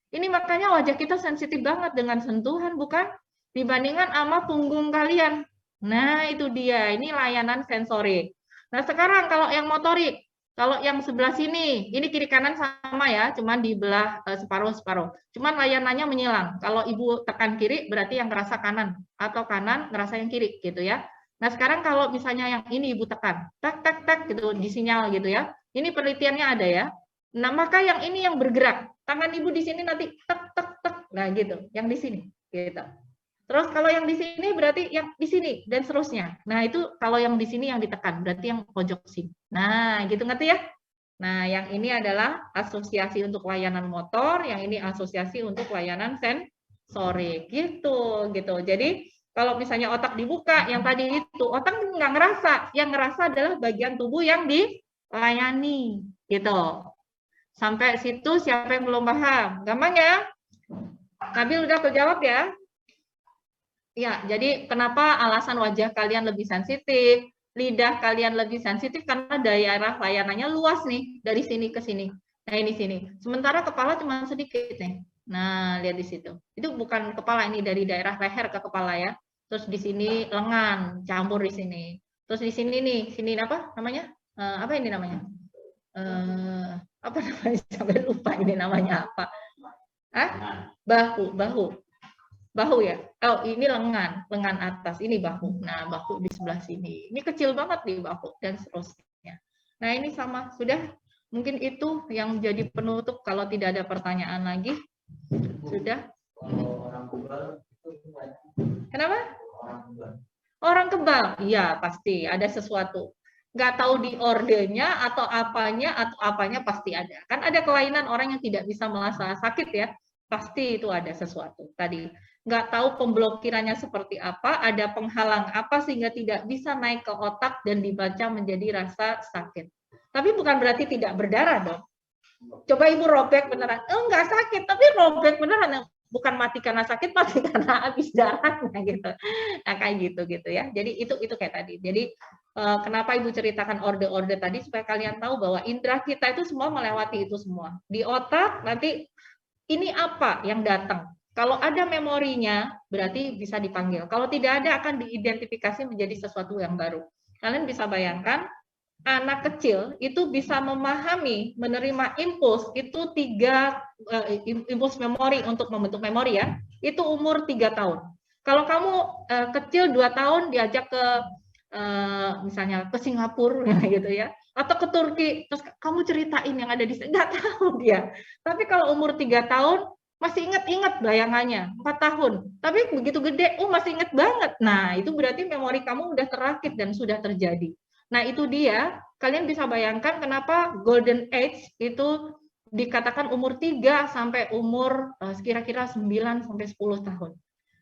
Ini makanya wajah kita sensitif banget dengan sentuhan, bukan? Dibandingkan sama punggung kalian. Nah, itu dia. Ini layanan sensorik. Nah, sekarang kalau yang motorik, kalau yang sebelah sini, ini kiri kanan sama ya, cuman dibelah separuh-separuh. Cuman layanannya menyilang. Kalau Ibu tekan kiri, berarti yang ngerasa kanan. Atau kanan ngerasa yang kiri, gitu ya. Nah, sekarang kalau misalnya yang ini Ibu tekan, tak, gitu, di sinyal gitu ya. Ini penelitiannya ada ya. Nah, maka yang ini yang bergerak. tangan ibu di sini nanti tek tek tek, nah gitu, yang di sini, gitu. Terus kalau yang di sini berarti yang di sini dan seterusnya. Nah itu kalau yang di sini yang ditekan, berarti yang pojok sini. Nah gitu ngerti ya? Nah yang ini adalah asosiasi untuk layanan motor, yang ini asosiasi untuk layanan sensorik, gitu. Jadi kalau misalnya otak dibuka, yang tadi itu otak nggak ngerasa, yang ngerasa adalah bagian tubuh yang dilayani, gitu. Sampai situ siapa yang belum paham? Gampang ya? Nabil udah kejawab ya? Ya, jadi kenapa alasan wajah kalian lebih sensitif, lidah kalian lebih sensitif karena daerah layanannya luas nih, dari sini ke sini. Nah, ini sini. Sementara kepala cuma sedikit nih. Nah, lihat di situ. Itu bukan kepala, ini dari daerah leher ke kepala ya. Terus di sini lengan, campur di sini. Terus di sini nih, sini apa namanya? Apa ini namanya? Apa namanya? Sampai lupa ini namanya apa? Bahu ya. Oh, ini lengan atas, ini bahu. Nah, bahu di sebelah sini. Ini kecil banget di bahu dan seterusnya. Nah, ini sama. Sudah, mungkin itu yang jadi penutup kalau tidak ada pertanyaan lagi. Sudah. Kenapa? Orang kebal. Iya, pasti ada sesuatu. Nggak tahu di ordernya atau apanya pasti ada. Kan ada kelainan orang yang tidak bisa merasa sakit ya. Pasti itu ada sesuatu. Tadi nggak tahu pemblokirannya seperti apa, ada penghalang apa sehingga tidak bisa naik ke otak dan dibaca menjadi rasa sakit. Tapi bukan berarti tidak berdarah dong. Coba ibu robek beneran, nggak sakit, tapi robek beneran, bukan mati karena sakit, mati karena habis darahnya gitu. Nah kayak gitu ya. Jadi itu kayak tadi. Jadi kenapa ibu ceritakan orde-orde tadi supaya kalian tahu bahwa indera kita itu semua melewati itu semua. Di otak nanti ini apa yang datang. Kalau ada memorinya, berarti bisa dipanggil. Kalau tidak ada, akan diidentifikasi menjadi sesuatu yang baru. Kalian bisa bayangkan, anak kecil itu bisa memahami, menerima impuls, itu 3 impuls memori untuk membentuk memori ya, itu umur 3 tahun. Kalau kamu kecil 2 tahun diajak ke misalnya ke Singapura gitu ya, atau ke Turki, terus kamu ceritain yang ada di sana, nggak tahu dia. Tapi kalau umur 3 tahun, masih ingat bayangannya, 4 tahun. Tapi begitu gede, masih ingat banget. Nah, itu berarti memori kamu udah terrakit dan sudah terjadi. Nah, itu dia, kalian bisa bayangkan kenapa Golden Age itu dikatakan umur 3 sampai umur kira-kira 9 sampai 10 tahun.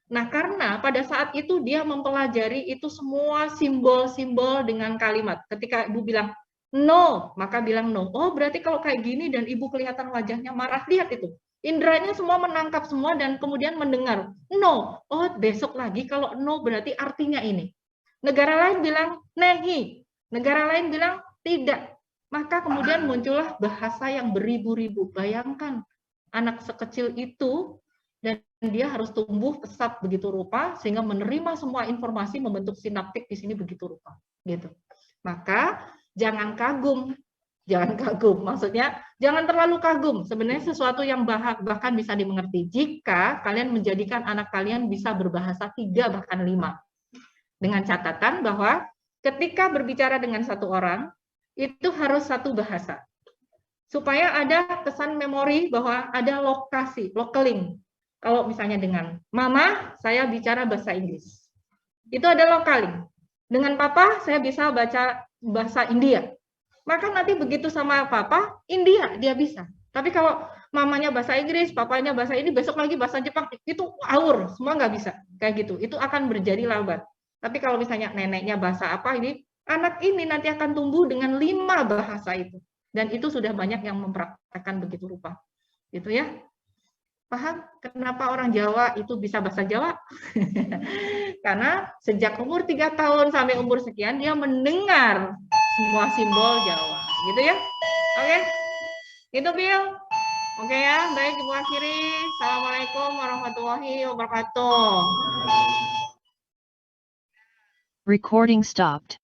Nah, karena pada saat itu dia mempelajari itu semua simbol-simbol dengan kalimat. Ketika ibu bilang, no, maka bilang no. Oh, berarti kalau kayak gini dan ibu kelihatan wajahnya marah, lihat itu. Indranya semua menangkap semua dan kemudian mendengar. No, oh besok lagi kalau no berarti artinya ini. Negara lain bilang nehi, negara lain bilang tidak. Maka kemudian muncullah bahasa yang beribu-ribu. Bayangkan anak sekecil itu dan dia harus tumbuh pesat begitu rupa sehingga menerima semua informasi membentuk sinaptik di sini begitu rupa. Gitu. Maka jangan kagum. Jangan kagum, maksudnya jangan terlalu kagum. Sebenarnya sesuatu yang bahkan bisa dimengerti jika kalian menjadikan anak kalian bisa berbahasa 3 bahkan 5. Dengan catatan bahwa ketika berbicara dengan satu orang, itu harus satu bahasa. Supaya ada kesan memori bahwa ada lokasi, localing. Kalau misalnya dengan mama, saya bicara bahasa Inggris. Itu ada localing. Dengan papa, saya bisa baca bahasa India. Maka nanti begitu sama papa, India dia bisa. Tapi kalau mamanya bahasa Inggris, papanya bahasa ini, besok lagi bahasa Jepang, itu awur, semua nggak bisa. Kayak gitu, itu akan berjadi lambat. Tapi kalau misalnya neneknya bahasa apa, ini anak ini nanti akan tumbuh dengan 5 bahasa itu. Dan itu sudah banyak yang mempraktekkan begitu rupa. Gitu ya. Paham kenapa orang Jawa itu bisa bahasa Jawa? Karena sejak umur 3 tahun sampai umur sekian, dia mendengar semua simbol Jawa, gitu ya. Oke, itu Bill. Oke ya, baik Ibu akhiri. Assalamualaikum warahmatullahi wabarakatuh. Recording stopped.